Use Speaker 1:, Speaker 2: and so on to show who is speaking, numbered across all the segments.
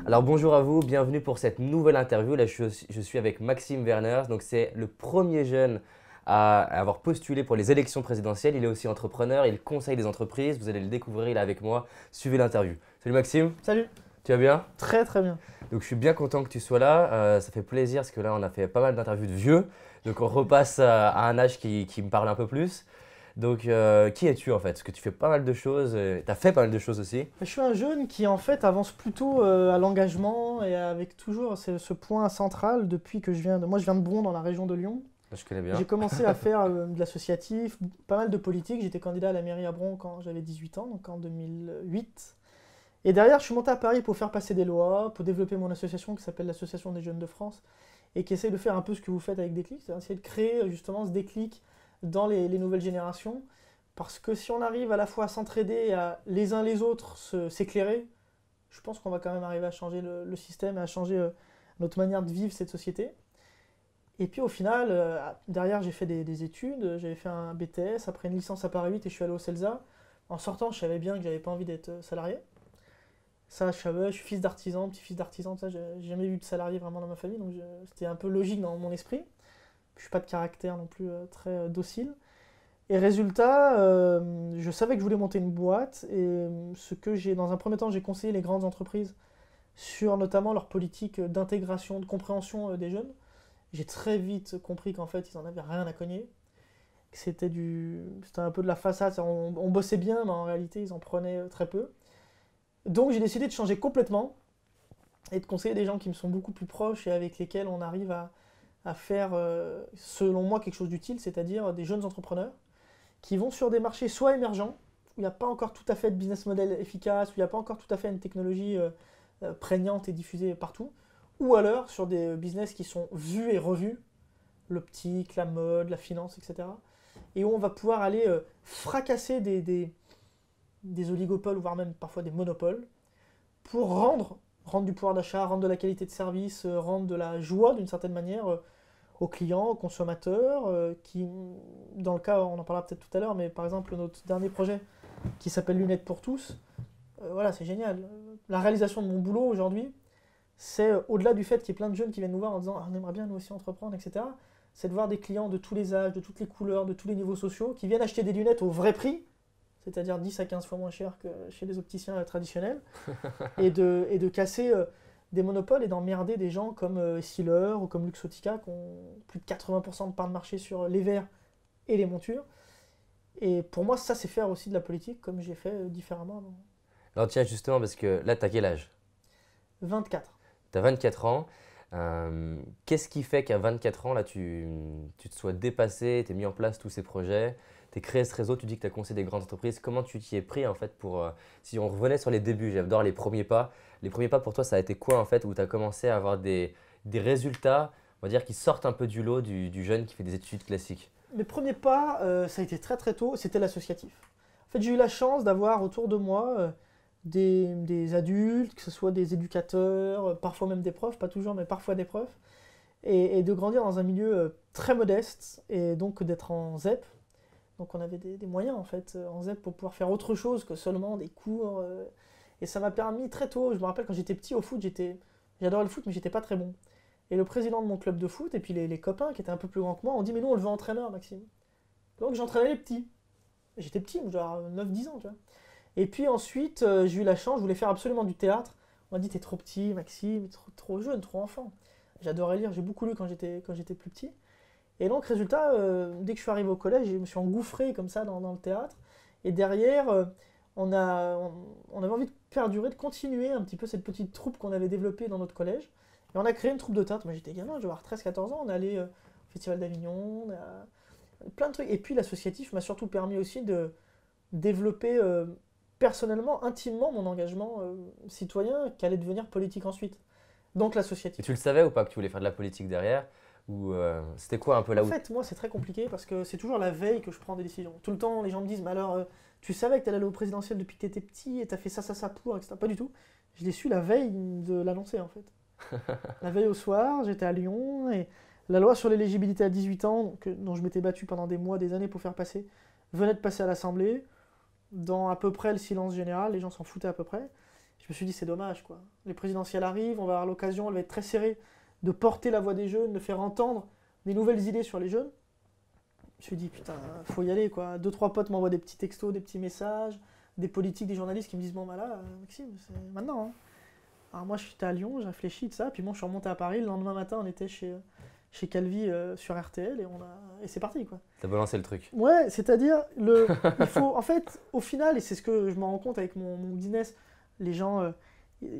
Speaker 1: Alors bonjour à vous, bienvenue pour cette nouvelle interview. Là, je suis avec Maxime Werners. Donc c'est le premier jeune à avoir postulé pour les élections présidentielles. Il est aussi entrepreneur, il conseille des entreprises. Vous allez le découvrir, il est avec moi. Suivez l'interview. Salut Maxime,
Speaker 2: Salut,
Speaker 1: tu vas bien?
Speaker 2: très très bien.
Speaker 1: Donc je suis bien content que tu sois là. Ça fait plaisir parce que là, on a fait pas mal d'interviews de vieux. Donc on repasse à un âge qui me parle un peu plus. Donc qui es-tu en fait? Parce que tu fais pas mal de choses, tu as fait pas mal de choses aussi.
Speaker 2: Je suis un jeune qui en fait avance plutôt à l'engagement et avec toujours ce point central depuis que je viens de... Moi je viens de Bron dans la région de Lyon.
Speaker 1: Je connais bien.
Speaker 2: J'ai commencé à faire de l'associatif, pas mal de politique. J'étais candidat à la mairie à Bron quand j'avais 18 ans, donc en 2008. Et derrière je suis monté à Paris pour faire passer des lois, pour développer mon association qui s'appelle l'Association des jeunes de France et qui essaye de faire un peu ce que vous faites avec Déclic, c'est-à-dire essayer de créer justement ce déclic dans les nouvelles générations. Parce que si on arrive à la fois à s'entraider et à les uns les autres s'éclairer, je pense qu'on va quand même arriver à changer le système et à changer notre manière de vivre cette société. Et puis au final, derrière j'ai fait des études, j'avais fait un BTS, après une licence à Paris 8 et je suis allé au CELSA. En sortant, je savais bien que j'avais pas envie d'être salarié. Ça, je suis fils d'artisan, petit-fils d'artisan, ça, j'ai jamais eu de salarié vraiment dans ma famille, donc c'était un peu logique dans mon esprit. Je suis pas de caractère non plus très docile. Et résultat, je savais que je voulais monter une boîte et dans un premier temps, j'ai conseillé les grandes entreprises sur notamment leur politique d'intégration, de compréhension des jeunes. J'ai très vite compris qu'en fait, ils en avaient rien à cogner, que c'était un peu de la façade, on bossait bien, mais en réalité, ils en prenaient très peu. Donc j'ai décidé de changer complètement et de conseiller des gens qui me sont beaucoup plus proches et avec lesquels on arrive à faire, selon moi, quelque chose d'utile, c'est-à-dire des jeunes entrepreneurs qui vont sur des marchés soit émergents, où il n'y a pas encore tout à fait de business model efficace, où il n'y a pas encore tout à fait une technologie prégnante et diffusée partout, ou alors sur des business qui sont vus et revus, l'optique, la mode, la finance, etc. Et où on va pouvoir aller fracasser des oligopoles, voire même parfois des monopoles, pour rendre du pouvoir d'achat, rendre de la qualité de service, rendre de la joie d'une certaine manière aux clients, aux consommateurs, qui, dans le cas, on en parlera peut-être tout à l'heure, mais par exemple notre dernier projet qui s'appelle Lunettes pour tous, voilà, c'est génial. La réalisation de mon boulot aujourd'hui, c'est au-delà du fait qu'il y ait plein de jeunes qui viennent nous voir en disant ah, on aimerait bien nous aussi entreprendre, etc. C'est de voir des clients de tous les âges, de toutes les couleurs, de tous les niveaux sociaux, qui viennent acheter des lunettes au vrai prix, c'est-à-dire 10 à 15 fois moins cher que chez les opticiens traditionnels, et de casser des monopoles et d'emmerder des gens comme Essilor ou comme Luxottica qui ont plus de 80% de part de marché sur les verres et les montures. Et pour moi, ça, c'est faire aussi de la politique comme j'ai fait différemment avant.
Speaker 1: Alors tiens, justement, parce que là, tu as quel âge?
Speaker 2: 24.
Speaker 1: Tu as 24 ans. Qu'est-ce qui fait qu'à 24 ans, là, tu te sois dépassé, tu as mis en place tous ces projets, tu as créé ce réseau, tu dis que tu as conseillé des grandes entreprises. Comment tu t'y es pris en fait pour, si on revenait sur les débuts, j'adore les premiers pas. Les premiers pas pour toi, ça a été quoi en fait, où tu as commencé à avoir des résultats, on va dire, qui sortent un peu du lot du jeune qui fait des études classiques?
Speaker 2: Mes premiers pas, ça a été très très tôt, c'était l'associatif. En fait, j'ai eu la chance d'avoir autour de moi des adultes, que ce soit des éducateurs, parfois même des profs, pas toujours, mais parfois des profs, et de grandir dans un milieu très modeste, et donc d'être en ZEP. Donc on avait des moyens en fait en ZEP pour pouvoir faire autre chose que seulement des cours. Et ça m'a permis très tôt, je me rappelle quand j'étais petit au foot, j'adorais le foot mais j'étais pas très bon. Et le président de mon club de foot et puis les copains qui étaient un peu plus grands que moi ont dit mais nous on le veut entraîneur Maxime. Donc j'entraînais les petits. J'étais petit, genre 9-10 ans tu vois. Et puis ensuite j'ai eu la chance, je voulais faire absolument du théâtre. On m'a dit t'es trop petit Maxime, trop jeune, trop enfant. J'adorais lire, j'ai beaucoup lu quand j'étais plus petit. Et donc, résultat, dès que je suis arrivé au collège, je me suis engouffré comme ça dans le théâtre. Et derrière, on avait envie de perdurer, de continuer un petit peu cette petite troupe qu'on avait développée dans notre collège. Et on a créé une troupe de théâtre. Moi, j'étais gamin, je devais avoir 13-14 ans. On est allé au Festival d'Avignon, on a plein de trucs. Et puis, l'associatif m'a surtout permis aussi de développer personnellement, intimement, mon engagement citoyen qui allait devenir politique ensuite. Donc,
Speaker 1: Et
Speaker 2: l'associatif.
Speaker 1: tu le savais ou pas que tu voulais faire de la politique derrière? Ou c'était quoi un peu
Speaker 2: En
Speaker 1: là où...
Speaker 2: fait, moi, c'est très compliqué parce que c'est toujours la veille que je prends des décisions. Tout le temps, les gens me disent, mais alors, tu savais que tu allais aller au présidentiel depuis que tu étais petit et tu as fait ça pour, etc. Pas du tout. Je l'ai su la veille de l'annoncer, en fait. La veille au soir, j'étais à Lyon et la loi sur l'éligibilité à 18 ans, dont je m'étais battu pendant des mois, des années pour faire passer, venait de passer à l'Assemblée, dans à peu près le silence général, les gens s'en foutaient à peu près. Je me suis dit, c'est dommage, quoi. Les présidentielles arrivent, on va avoir l'occasion, elle va être très serrée, de porter la voix des jeunes, de faire entendre des nouvelles idées sur les jeunes. Je me suis dit, putain, faut y aller, quoi. Deux, trois potes m'envoient des petits textos, des petits messages, des politiques, des journalistes qui me disent, bon, bah là, Maxime, c'est maintenant, hein. Alors moi, je suis à Lyon, j'ai réfléchi, tout ça, puis bon, je suis remonté à Paris. Le lendemain matin, on était chez Calvi sur RTL et c'est parti, quoi.
Speaker 1: T'as balancé le truc.
Speaker 2: Ouais, c'est-à-dire, il faut, en fait, au final, et c'est ce que je me rends compte avec mon business, les gens,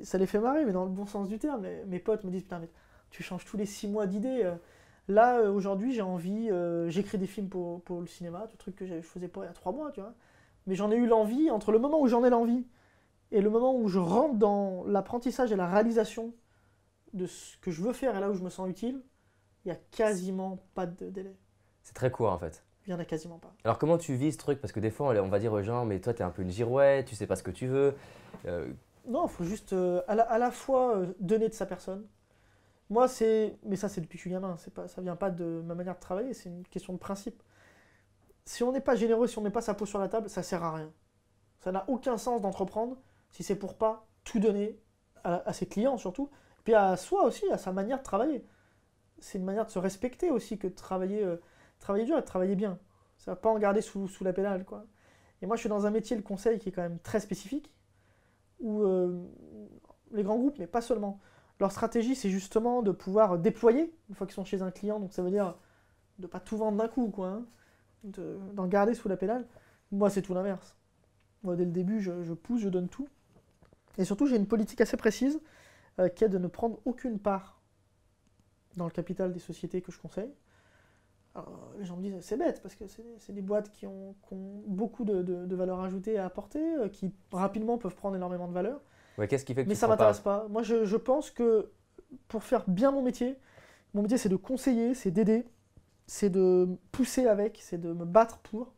Speaker 2: ça les fait marrer, mais dans le bon sens du terme. Mes potes me disent, putain, mais tu changes tous les 6 mois d'idées. Là, aujourd'hui, j'ai envie, j'écris des films pour le cinéma, tout truc que je faisais pas il y a 3 mois, tu vois. Mais j'en ai eu l'envie, entre le moment où j'en ai l'envie et le moment où je rentre dans l'apprentissage et la réalisation de ce que je veux faire et là où je me sens utile, il n'y a quasiment pas de délai.
Speaker 1: C'est très court en fait.
Speaker 2: Il n'y en a quasiment pas.
Speaker 1: Alors comment tu vis ce truc? Parce que des fois, on va dire aux gens, mais toi, t'es un peu une girouette, tu sais pas ce que tu veux.
Speaker 2: Non, il faut juste à la fois donner de sa personne. Moi, mais ça, c'est depuis que je suis gamin. Ça vient pas de ma manière de travailler, c'est une question de principe. Si on n'est pas généreux, si on met pas sa peau sur la table, ça sert à rien. Ça n'a aucun sens d'entreprendre si c'est pour pas tout donner à ses clients surtout, puis à soi aussi, à sa manière de travailler. C'est une manière de se respecter aussi que de travailler dur et de travailler bien. Ça va pas en garder sous la pédale, quoi. Et moi, je suis dans un métier, le conseil, qui est quand même très spécifique, où les grands groupes, mais pas seulement, leur stratégie, c'est justement de pouvoir déployer une fois qu'ils sont chez un client. Donc ça veut dire de pas tout vendre d'un coup, quoi, hein, d'en garder sous la pédale. Moi, c'est tout l'inverse. Moi, dès le début, je pousse, je donne tout. Et surtout, j'ai une politique assez précise qui est de ne prendre aucune part dans le capital des sociétés que je conseille. Alors, les gens me disent, c'est bête, parce que c'est des boîtes qui ont beaucoup de valeur ajoutée à apporter, qui rapidement peuvent prendre énormément de valeur.
Speaker 1: Ouais, qu'est-ce qui fait que
Speaker 2: Mais
Speaker 1: tu
Speaker 2: ça
Speaker 1: prends
Speaker 2: m'intéresse
Speaker 1: pas?
Speaker 2: pas. Moi, je pense que pour faire bien mon métier, c'est de conseiller, c'est d'aider, c'est de pousser avec, c'est de me battre pour.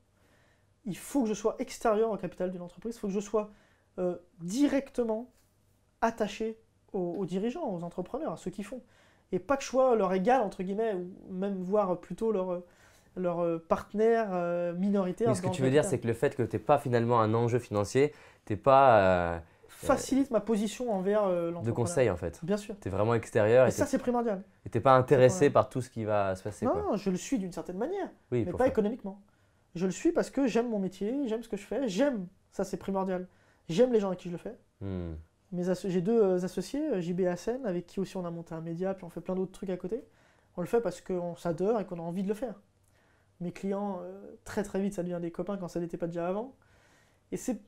Speaker 2: Il faut que je sois extérieur au capital d'une entreprise, il faut que je sois directement attaché aux dirigeants, aux entrepreneurs, à ceux qui font. Et pas que je sois leur égal, entre guillemets, ou même voir plutôt leur partenaire minoritaire.
Speaker 1: Mais ce que tu veux dire, c'est que le fait que tu n'es pas finalement un enjeu financier, tu n'es pas
Speaker 2: facilite ma position envers l'entrepreneur.
Speaker 1: de conseil en fait.
Speaker 2: Bien sûr.
Speaker 1: Tu es vraiment extérieur
Speaker 2: Et ça, c'est primordial.
Speaker 1: et tu n'es pas intéressé par tout ce qui va se passer.
Speaker 2: Non,
Speaker 1: Quoi.
Speaker 2: je le suis d'une certaine manière,
Speaker 1: Oui,
Speaker 2: mais pas économiquement. Je le suis parce que j'aime mon métier, j'aime ce que je fais, ça c'est primordial, j'aime les gens avec qui je le fais. J'ai 2 associés, JB et Hassen, avec qui aussi on a monté un média, puis on fait plein d'autres trucs à côté. On le fait parce qu'on s'adore et qu'on a envie de le faire. Mes clients, très très vite, ça devient des copains quand ça n'était pas déjà avant. Et c'est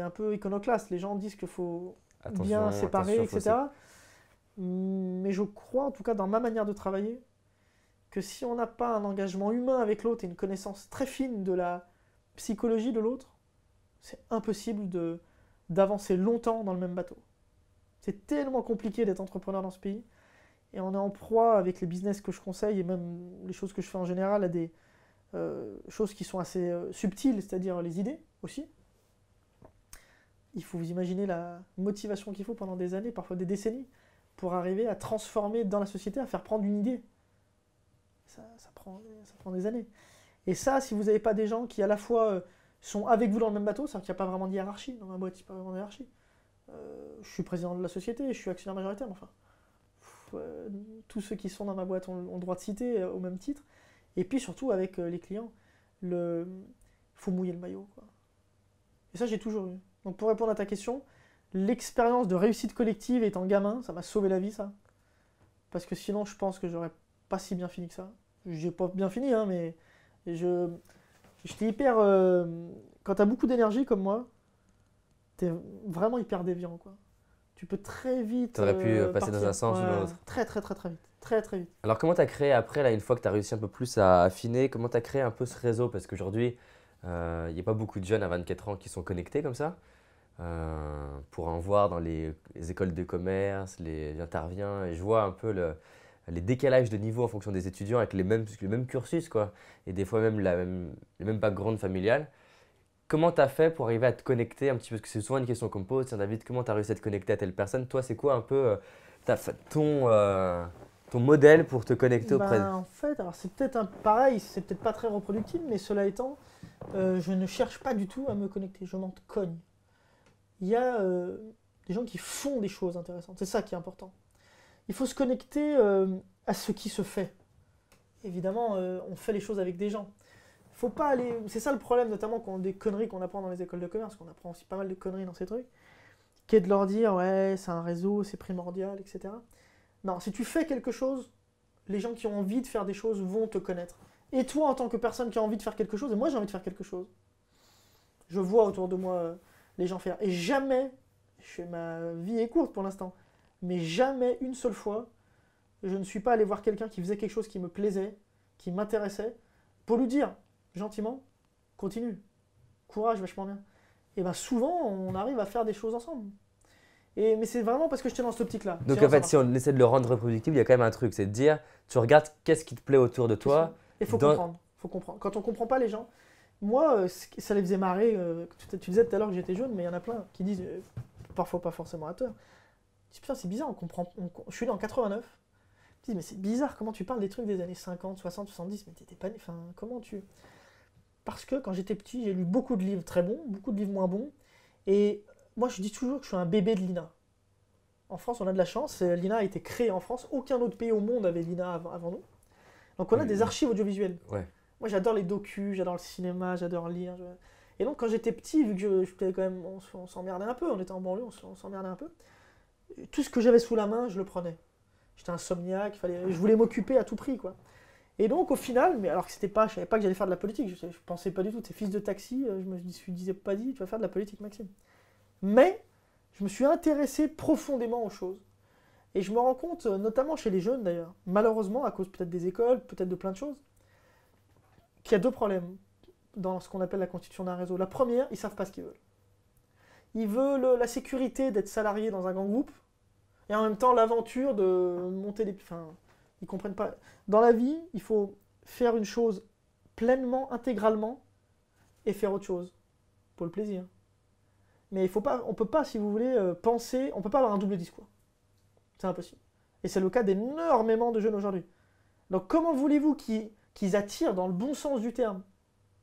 Speaker 2: un peu iconoclaste, les gens disent qu'il faut bien séparer, etc. Mais je crois, en tout cas dans ma manière de travailler, que si on n'a pas un engagement humain avec l'autre et une connaissance très fine de la psychologie de l'autre, c'est impossible d'avancer longtemps dans le même bateau. C'est tellement compliqué d'être entrepreneur dans ce pays, et on est en proie avec les business que je conseille, et même les choses que je fais en général, à des choses qui sont assez subtiles, c'est-à-dire les idées aussi. Il faut vous imaginer la motivation qu'il faut pendant des années, parfois des décennies, pour arriver à transformer dans la société, à faire prendre une idée. Ça prend des années. Et ça, si vous n'avez pas des gens qui à la fois sont avec vous dans le même bateau, c'est-à-dire qu'il n'y a pas vraiment de hiérarchie dans ma boîte, il n'y a pas vraiment de hiérarchie. Je suis président de la société, je suis actionnaire majoritaire, mais enfin, tous ceux qui sont dans ma boîte ont le droit de citer au même titre. Et puis surtout avec les clients, il faut mouiller le maillot, quoi. Et ça, j'ai toujours eu. Donc pour répondre à ta question, l'expérience de réussite collective étant gamin, ça m'a sauvé la vie, ça. Parce que sinon, je pense que j'aurais pas si bien fini que ça. J'ai pas bien fini, hein, mais j'étais hyper... quand t'as beaucoup d'énergie comme moi, t'es vraiment hyper déviant, quoi. Tu peux très vite
Speaker 1: t'aurais pu passer
Speaker 2: partir.
Speaker 1: dans un sens ou dans l'autre.
Speaker 2: Très vite. Très vite.
Speaker 1: Alors comment tu as créé après, là, une fois que tu as réussi un peu plus à affiner, comment tu as créé un peu ce réseau? Parce qu'aujourd'hui, il n'y a pas beaucoup de jeunes à 24 ans qui sont connectés comme ça. Pour en voir dans les écoles de commerce, j'interviens et je vois un peu les décalages de niveau en fonction des étudiants avec le même cursus, quoi, et des fois même le même background familial. Comment tu as fait pour arriver à te connecter un petit peu? Parce que c'est souvent une question qu'on me pose. Tiens, David, comment tu as réussi à te connecter à telle personne? Toi, c'est quoi un peu ton modèle pour te connecter auprès de...
Speaker 2: En fait, alors c'est peut-être pareil, c'est peut-être pas très reproductible, mais cela étant, je ne cherche pas du tout à me connecter, je m'en cogne. Il y a des gens qui font des choses intéressantes. C'est ça qui est important. Il faut se connecter à ce qui se fait. Évidemment, on fait les choses avec des gens. Faut pas aller. C'est ça le problème, notamment quand des conneries qu'on apprend dans les écoles de commerce, qu'on apprend aussi pas mal de conneries dans ces trucs, qui est de leur dire ouais, c'est un réseau, c'est primordial, etc. Non, si tu fais quelque chose, les gens qui ont envie de faire des choses vont te connaître. Et toi, en tant que personne qui a envie de faire quelque chose, et moi j'ai envie de faire quelque chose, je vois autour de moi les gens faire. Et jamais, ma vie est courte pour l'instant, mais jamais une seule fois, je ne suis pas allé voir quelqu'un qui faisait quelque chose qui me plaisait, qui m'intéressait, pour lui dire gentiment, continue, courage, vachement bien. Et bien souvent, on arrive à faire des choses ensemble. Mais c'est vraiment parce que j'étais dans cette optique-là.
Speaker 1: Donc
Speaker 2: Sinon,
Speaker 1: en fait, si on essaie de le rendre reproductible, il y a quand même un truc, c'est de dire, tu regardes qu'est-ce qui te plaît autour de toi.
Speaker 2: Il faut comprendre. Quand on ne comprend pas les gens, moi, ça les faisait marrer. Tu disais tout à l'heure que j'étais jeune, mais il y en a plein qui disent, parfois pas forcément à tort, je dis, putain, c'est bizarre, je suis né en 89. Je dis, mais c'est bizarre, comment tu parles des trucs des années 50, 60, 70, mais t'étais pas né, enfin, comment tu... Parce que quand j'étais petit, j'ai lu beaucoup de livres très bons, beaucoup de livres moins bons, et moi je dis toujours que je suis un bébé de l'INA. En France, on a de la chance, l'INA a été créée en France, aucun autre pays au monde avait l'INA avant nous. Donc on a des archives audiovisuelles.
Speaker 1: Ouais.
Speaker 2: Moi j'adore les docus, j'adore le cinéma, j'adore lire. Et donc quand j'étais petit, vu que j'étais quand même, on s'emmerdait un peu, on était en banlieue, on s'emmerdait un peu, tout ce que j'avais sous la main, je le prenais. J'étais insomniaque, je voulais m'occuper à tout prix, quoi. Et donc au final, mais alors que c'était pas, je savais pas que j'allais faire de la politique, je pensais pas du tout, t'es fils de taxi, je me disais pas dit, tu vas faire de la politique, Maxime. Mais je me suis intéressé profondément aux choses. Et je me rends compte, notamment chez les jeunes d'ailleurs, malheureusement, à cause peut-être des écoles, peut-être de plein de choses, qu'il y a deux problèmes dans ce qu'on appelle la constitution d'un réseau. La première, ils savent pas ce qu'ils veulent. Ils veulent la sécurité d'être salariés dans un grand groupe, et en même temps l'aventure de monter des... Enfin, ils comprennent pas. Dans la vie, il faut faire une chose pleinement, intégralement, et faire autre chose, pour le plaisir. Mais on peut pas, si vous voulez, penser, on peut pas avoir un double discours. C'est impossible. Et c'est le cas d'énormément de jeunes aujourd'hui. Donc comment voulez-vous qu'ils attirent, dans le bon sens du terme,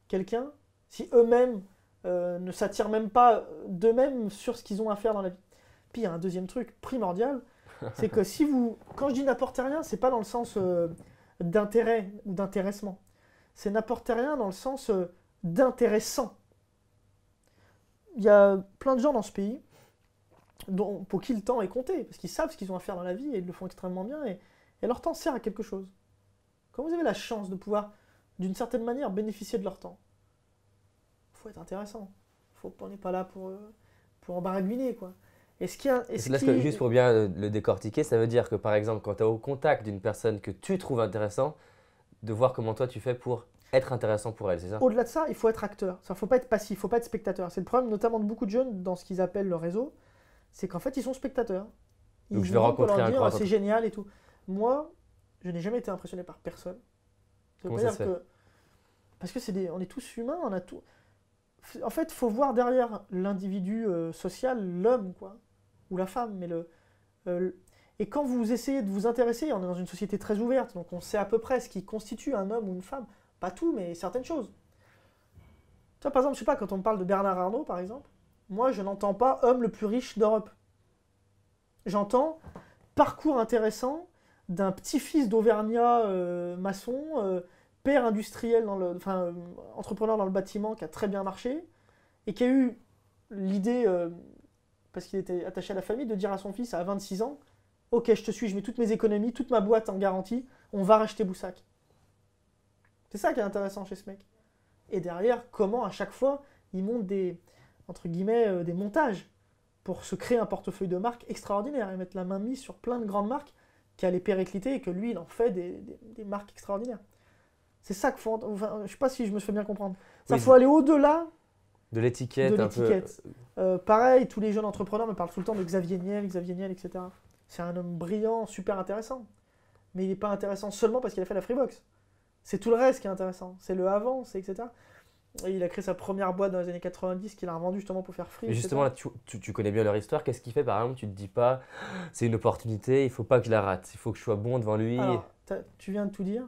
Speaker 2: quelqu'un, si eux-mêmes ne s'attirent même pas d'eux-mêmes sur ce qu'ils ont à faire dans la vie? Puis il y a un deuxième truc primordial, c'est que si vous, quand je dis n'apportez rien, c'est pas dans le sens d'intérêt ou d'intéressement. C'est n'apportez rien dans le sens d'intéressant. Il y a plein de gens dans ce pays pour qui le temps est compté, parce qu'ils savent ce qu'ils ont à faire dans la vie et ils le font extrêmement bien, et leur temps sert à quelque chose. Quand vous avez la chance de pouvoir, d'une certaine manière, bénéficier de leur temps, il faut être intéressant. On n'est pas là pour en baragouiner, quoi.
Speaker 1: Juste pour bien le décortiquer, ça veut dire que par exemple, quand tu es au contact d'une personne que tu trouves intéressant, de voir comment toi tu fais pour être intéressant pour elle, c'est ça?
Speaker 2: Au-delà de ça, il faut être acteur. Il ne faut pas être passif, il ne faut pas être spectateur. C'est le problème notamment de beaucoup de jeunes dans ce qu'ils appellent le réseau, c'est qu'en fait ils sont spectateurs.
Speaker 1: Donc je vais rencontrer un grand...
Speaker 2: C'est génial et tout. Moi, je n'ai jamais été impressionné par personne.
Speaker 1: Comment ça se fait?
Speaker 2: Parce que on est tous humains, on a tout. En fait, il faut voir derrière l'individu social, l'homme, quoi, ou la femme. Et quand vous essayez de vous intéresser, on est dans une société très ouverte, donc on sait à peu près ce qui constitue un homme ou une femme. Pas tout, mais certaines choses. Tu vois, par exemple, je sais pas, quand on me parle de Bernard Arnault, par exemple, moi, je n'entends pas homme le plus riche d'Europe. J'entends parcours intéressant d'un petit-fils d'Auvergnat maçon, père industriel, entrepreneur dans le bâtiment qui a très bien marché, et qui a eu l'idée, parce qu'il était attaché à la famille, de dire à son fils à 26 ans, « Ok, je te suis, je mets toutes mes économies, toute ma boîte en garantie, on va racheter Boussac. » C'est ça qui est intéressant chez ce mec. Et derrière, comment à chaque fois, il monte des montages pour se créer un portefeuille de marques extraordinaire et mettre la main mise sur plein de grandes marques qui allaient péricliter et que lui, il en fait des marques extraordinaires. C'est ça qu'il faut... Enfin, je ne sais pas si je me fais bien comprendre. Ça, faut aller au-delà
Speaker 1: de l'étiquette.
Speaker 2: Pareil, tous les jeunes entrepreneurs me parlent tout le temps de Xavier Niel, etc. C'est un homme brillant, super intéressant. Mais il n'est pas intéressant seulement parce qu'il a fait la Freebox. C'est tout le reste qui est intéressant. C'est le avant, c'est etc. Et il a créé sa première boîte dans les années 90 qu'il a revendue justement pour faire free.
Speaker 1: Mais justement, là, tu connais bien leur histoire. Qu'est-ce qui fait, par exemple, tu te dis pas, c'est une opportunité, il faut pas que je la rate. Il faut que je sois bon devant lui.
Speaker 2: Alors, tu viens de tout dire.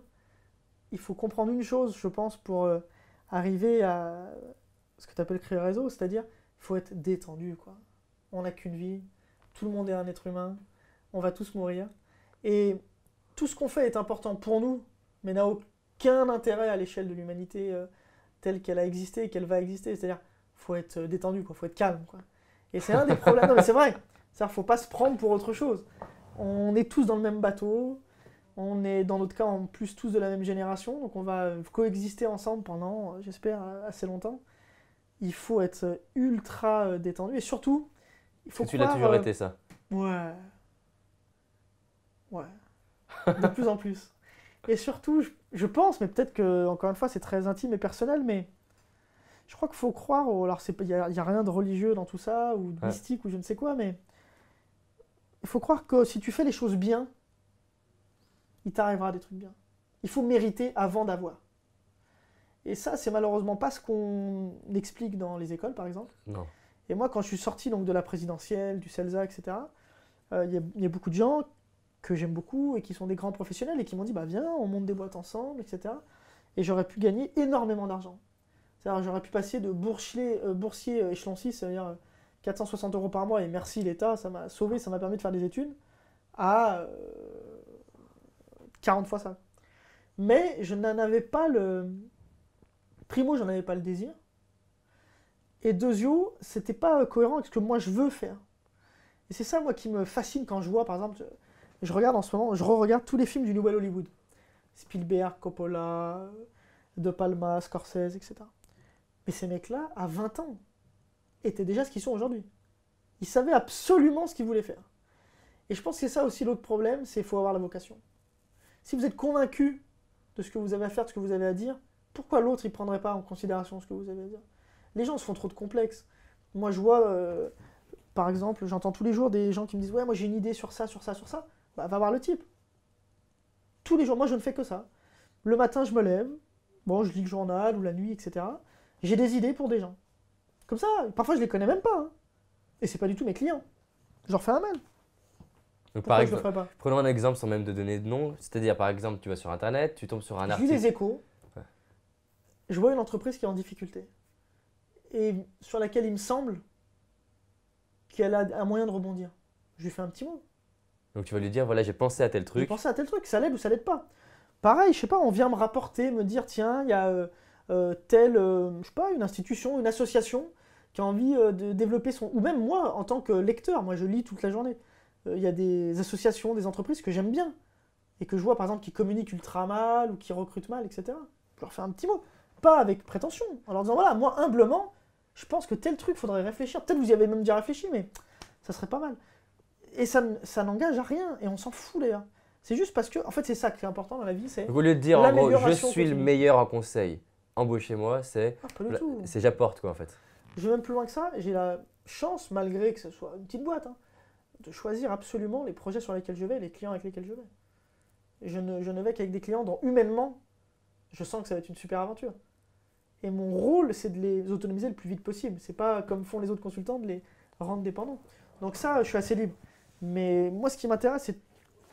Speaker 2: Il faut comprendre une chose, je pense, pour arriver à ce que tu appelles créer un réseau, c'est-à-dire il faut être détendu, quoi. On n'a qu'une vie. tout le monde est un être humain, on va tous mourir. Et tout ce qu'on fait est important pour nous, mais n'a aucun intérêt à l'échelle de l'humanité telle qu'elle a existé et qu'elle va exister. C'est-à-dire, faut être détendu, quoi, faut être calme, quoi. Et c'est un des problèmes. Non, mais c'est vrai. C'est-à-dire, faut pas se prendre pour autre chose. On est tous dans le même bateau. On est, dans notre cas, en plus tous de la même génération. Donc, on va coexister ensemble pendant, j'espère, assez longtemps. Il faut être ultra détendu. Et surtout, il faut
Speaker 1: Est-ce que tu l'as
Speaker 2: croire,
Speaker 1: toujours été, ça?
Speaker 2: Ouais. Ouais. De plus en plus. Et surtout, je pense, mais peut-être que, encore une fois, c'est très intime et personnel, mais je crois qu'il faut croire, alors il n'y a rien de religieux dans tout ça, ou de
Speaker 1: Ouais.
Speaker 2: mystique, ou je ne sais quoi, mais il faut croire que si tu fais les choses bien, il t'arrivera des trucs bien. Il faut mériter avant d'avoir. Et ça, c'est malheureusement pas ce qu'on explique dans les écoles, par exemple.
Speaker 1: Non.
Speaker 2: Et moi, quand je suis sorti donc, de la présidentielle, du CELSA, etc., il y a beaucoup de gens que j'aime beaucoup et qui sont des grands professionnels et qui m'ont dit bah viens, on monte des boîtes ensemble, etc. Et j'aurais pu gagner énormément d'argent. C'est-à-dire j'aurais pu passer de boursier échelon 6, c'est-à-dire 460 € par mois, et merci l'État, ça m'a sauvé, ça m'a permis de faire des études, à 40 fois ça. Mais je n'en avais pas le... Primo, j'en avais pas le désir. Et deuxio, c'était pas cohérent avec ce que moi je veux faire. Et c'est ça, moi, qui me fascine quand je vois, par exemple, je regarde en ce moment, je re-regarde tous les films du Nouvel Hollywood. Spielberg, Coppola, De Palma, Scorsese, etc. Mais ces mecs-là, à 20 ans, étaient déjà ce qu'ils sont aujourd'hui. Ils savaient absolument ce qu'ils voulaient faire. Et je pense que c'est ça aussi l'autre problème, c'est qu'il faut avoir la vocation. Si vous êtes convaincu de ce que vous avez à faire, de ce que vous avez à dire, pourquoi l'autre, il ne prendrait pas en considération ce que vous avez à dire? Les gens se font trop de complexes. Moi, je vois, par exemple, j'entends tous les jours des gens qui me disent « Ouais, moi j'ai une idée sur ça, sur ça, sur ça. » Bah, va voir le type. Tous les jours, moi je ne fais que ça. Le matin, je me lève, bon, je lis le journal ou la nuit, etc. J'ai des idées pour des gens. Comme ça, parfois je les connais même pas. Hein. Et c'est pas du tout mes clients. Je leur fais un mail.
Speaker 1: Donc,
Speaker 2: Pourquoi
Speaker 1: par
Speaker 2: je le
Speaker 1: exemple,
Speaker 2: ferais pas?
Speaker 1: prenons un exemple sans même de donner de nom. C'est-à-dire, par exemple, tu vas sur Internet, tu tombes sur un
Speaker 2: Je lis
Speaker 1: article.
Speaker 2: les échos.
Speaker 1: Ouais.
Speaker 2: Je vois une entreprise qui est en difficulté. Et sur laquelle il me semble qu'elle a un moyen de rebondir. Je lui fais un petit mot.
Speaker 1: Donc, tu vas lui dire, voilà, j'ai pensé à tel
Speaker 2: J'ai
Speaker 1: truc.
Speaker 2: pensé à tel truc, ça l'aide ou ça l'aide pas. Pareil, je sais pas, on vient me rapporter, me dire, tiens, il y a telle, je sais pas, une institution, une association qui a envie de développer son... Ou même moi, en tant que lecteur, moi je lis toute la journée. Il y a des associations, des entreprises que j'aime bien. Et que je vois, par exemple, qui communiquent ultra mal ou qui recrutent mal, etc. Je leur fais un petit mot. Pas avec prétention. En leur disant, voilà, moi, humblement, je pense que tel truc, faudrait réfléchir. Peut-être vous y avez même déjà réfléchi, mais ça serait pas mal. Et ça n'engage à rien. Et on s'en fout, les gars. C'est juste parce que, en fait, c'est ça qui est important dans la vie, c'est...
Speaker 1: Donc, au lieu de dire, en gros, je
Speaker 2: l'amélioration
Speaker 1: suis le
Speaker 2: continue.
Speaker 1: meilleur en conseil, embauchez-moi, c'est
Speaker 2: Ah, pas du tout.
Speaker 1: j'apporte, quoi, en fait.
Speaker 2: Je vais même plus loin que ça. J'ai la chance, malgré que ce soit une petite boîte, hein, de choisir absolument les projets sur lesquels je vais, les clients avec lesquels je vais. Et je ne vais qu'avec des clients dont, humainement, je sens que ça va être une super aventure. Et mon rôle, c'est de les autonomiser le plus vite possible. C'est pas comme font les autres consultants de les rendre dépendants. Donc ça, je suis assez libre. Mais moi, ce qui m'intéresse, c'est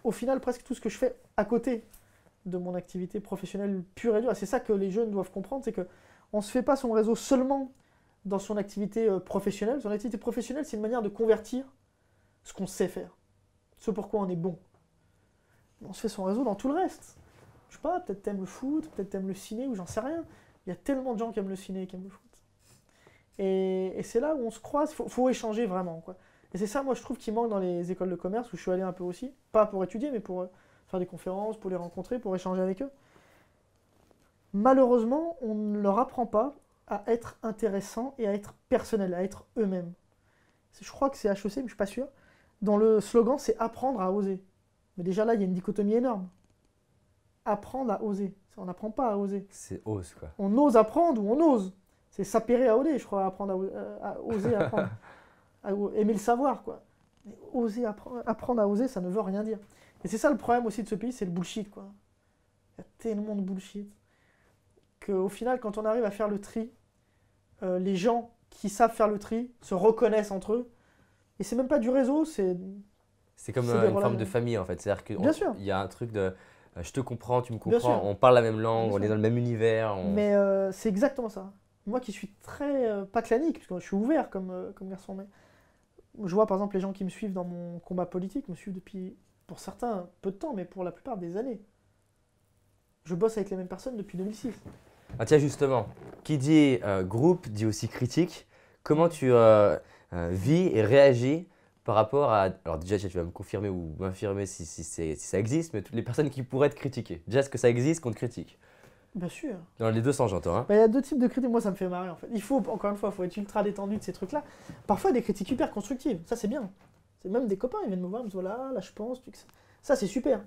Speaker 2: au final presque tout ce que je fais à côté de mon activité professionnelle pure et dure. Et c'est ça que les jeunes doivent comprendre, c'est qu'on ne se fait pas son réseau seulement dans son activité professionnelle. Son activité professionnelle, c'est une manière de convertir ce qu'on sait faire, ce pourquoi on est bon. On se fait son réseau dans tout le reste. Je sais pas, peut-être t'aimes le foot, peut-être t'aimes le ciné, ou j'en sais rien. Il y a tellement de gens qui aiment le ciné et qui aiment le foot. Et c'est là où on se croise, faut échanger vraiment, quoi. Et c'est ça, moi, je trouve, qui manque dans les écoles de commerce, où je suis allé un peu aussi. Pas pour étudier, mais pour faire des conférences, pour les rencontrer, pour échanger avec eux. Malheureusement, on ne leur apprend pas à être intéressant et à être personnel, à être eux-mêmes. Je crois que c'est HEC, mais je ne suis pas sûr. Dont le slogan, c'est apprendre à oser. Mais déjà là, il y a une dichotomie énorme. Apprendre à oser. On n'apprend pas à oser.
Speaker 1: C'est ose, quoi.
Speaker 2: On ose apprendre ou on ose. C'est s'appairer à oser, je crois, apprendre à oser apprendre. Aimer le savoir, quoi. Mais oser apprendre à oser, ça ne veut rien dire. Et c'est ça le problème aussi de ce pays, c'est le bullshit, quoi. Il y a tellement de bullshit qu'au final, quand on arrive à faire le tri, les gens qui savent faire le tri se reconnaissent entre eux. Et c'est même pas du réseau, c'est
Speaker 1: comme
Speaker 2: c'est des
Speaker 1: une forme
Speaker 2: relations.
Speaker 1: de famille, en fait. C'est-à-dire
Speaker 2: Bien sûr.
Speaker 1: qu'il y a un truc de je te comprends, tu me
Speaker 2: Bien
Speaker 1: comprends,
Speaker 2: sûr.
Speaker 1: on parle la même langue,
Speaker 2: Bien
Speaker 1: on
Speaker 2: sûr.
Speaker 1: est dans le même univers.
Speaker 2: Mais c'est exactement ça. Moi qui suis très, pas clanique, parce que je suis ouvert comme garçon, mais je vois par exemple les gens qui me suivent dans mon combat politique me suivent depuis, pour certains, peu de temps, mais pour la plupart des années. Je bosse avec les mêmes personnes depuis 2006.
Speaker 1: Ah tiens, justement, qui dit groupe dit aussi critique. Comment tu vis et réagis par rapport à… Alors déjà, tu vas me confirmer ou m'infirmer si ça existe, mais toutes les personnes qui pourraient être critiquées. Déjà, est-ce que ça existe qu'on te critique?
Speaker 2: Bien sûr.
Speaker 1: Dans les deux sens, j'entends. Hein.
Speaker 2: Bah, il y a deux types de critiques, moi ça me fait marrer en fait. Il faut, encore une fois, il faut être ultra détendu de ces trucs-là. Parfois des critiques hyper constructives, ça c'est bien. C'est même des copains, ils viennent me voir, ils me disent voilà, là je pense, ça c'est super.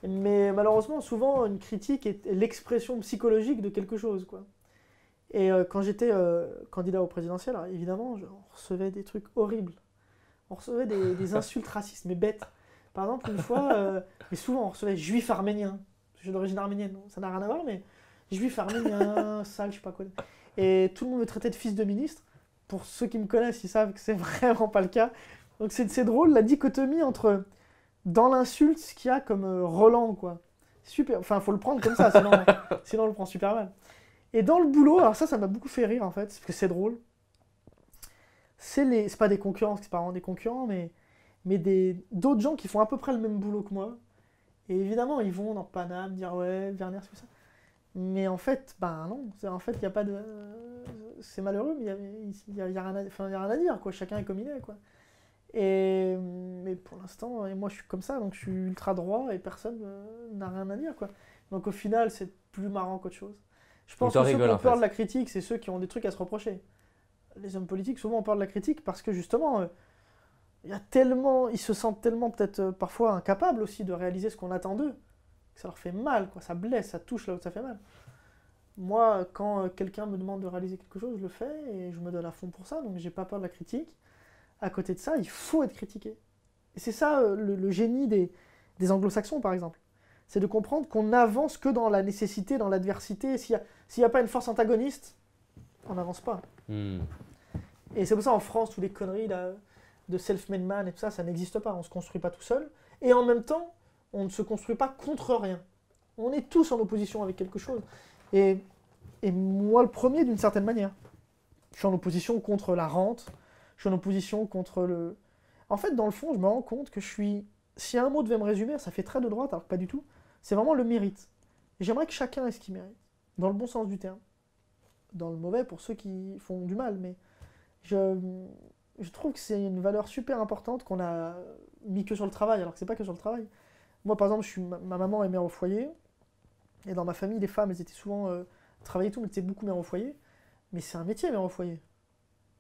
Speaker 2: Mais malheureusement, souvent une critique est l'expression psychologique de quelque chose, quoi. Et quand j'étais candidat au présidentiel, alors, évidemment, on recevait des trucs horribles. On recevait des insultes racistes, mais bêtes. Par exemple, une fois, mais souvent on recevait juif arménien. Je suis d'origine arménienne, donc ça n'a rien à voir, mais juif arménien, sale, je sais pas quoi. Et tout le monde me traitait de fils de ministre. Pour ceux qui me connaissent, ils savent que c'est vraiment pas le cas. Donc c'est drôle la dichotomie entre dans l'insulte ce qu'il y a comme Roland, quoi. Super, enfin faut le prendre comme ça, sinon on le prend super mal. Et dans le boulot, alors ça m'a beaucoup fait rire en fait, parce que c'est drôle. C'est pas des concurrents, c'est pas vraiment des concurrents, mais d'autres gens qui font à peu près le même boulot que moi. Et évidemment, ils vont dans Paname dire ouais, Werner, c'est ça. Mais en fait, ben non, en fait, il n'y a pas de. C'est malheureux, mais il y a rien à dire, quoi. Chacun est comme il est, quoi. Mais pour l'instant, et moi je suis comme ça, donc je suis ultra droit et personne n'a rien à dire, quoi. Donc au final, c'est plus marrant qu'autre chose. Je pense que ceux qui ont peur de la critique, c'est ceux qui ont des trucs à se reprocher. Les hommes politiques, souvent, ont peur de la critique parce que justement, il y a tellement, ils se sentent tellement peut-être parfois incapables aussi de réaliser ce qu'on attend d'eux, que ça leur fait mal, quoi. Ça blesse, ça touche là où ça fait mal. Moi, quand quelqu'un me demande de réaliser quelque chose, je le fais et je me donne à fond pour ça, donc j'ai pas peur de la critique. À côté de ça, il faut être critiqué. Et c'est ça le génie des anglo-saxons, par exemple. C'est de comprendre qu'on n'avance que dans la nécessité, dans l'adversité. S'il n'y a pas une force antagoniste, on n'avance pas. Et c'est pour ça en France, tous les conneries là, de self-made man et tout ça, ça n'existe pas. On ne se construit pas tout seul. Et en même temps, on ne se construit pas contre rien. On est tous en opposition avec quelque chose. Et moi, le premier, d'une certaine manière. Je suis en opposition contre la rente. Je suis en opposition contre le... En fait, dans le fond, je me rends compte que je suis... Si un mot devait me résumer, ça fait très de droite, alors que pas du tout. C'est vraiment le mérite. Et j'aimerais que chacun ait ce qu'il mérite. Dans le bon sens du terme. Dans le mauvais pour ceux qui font du mal. Mais je trouve que c'est une valeur super importante qu'on a mis que sur le travail, alors que c'est pas que sur le travail. Moi, par exemple, ma maman est mère au foyer. Et dans ma famille, les femmes, elles étaient souvent... travaillaient tout, mais étaient beaucoup mère au foyer. Mais c'est un métier, mère au foyer.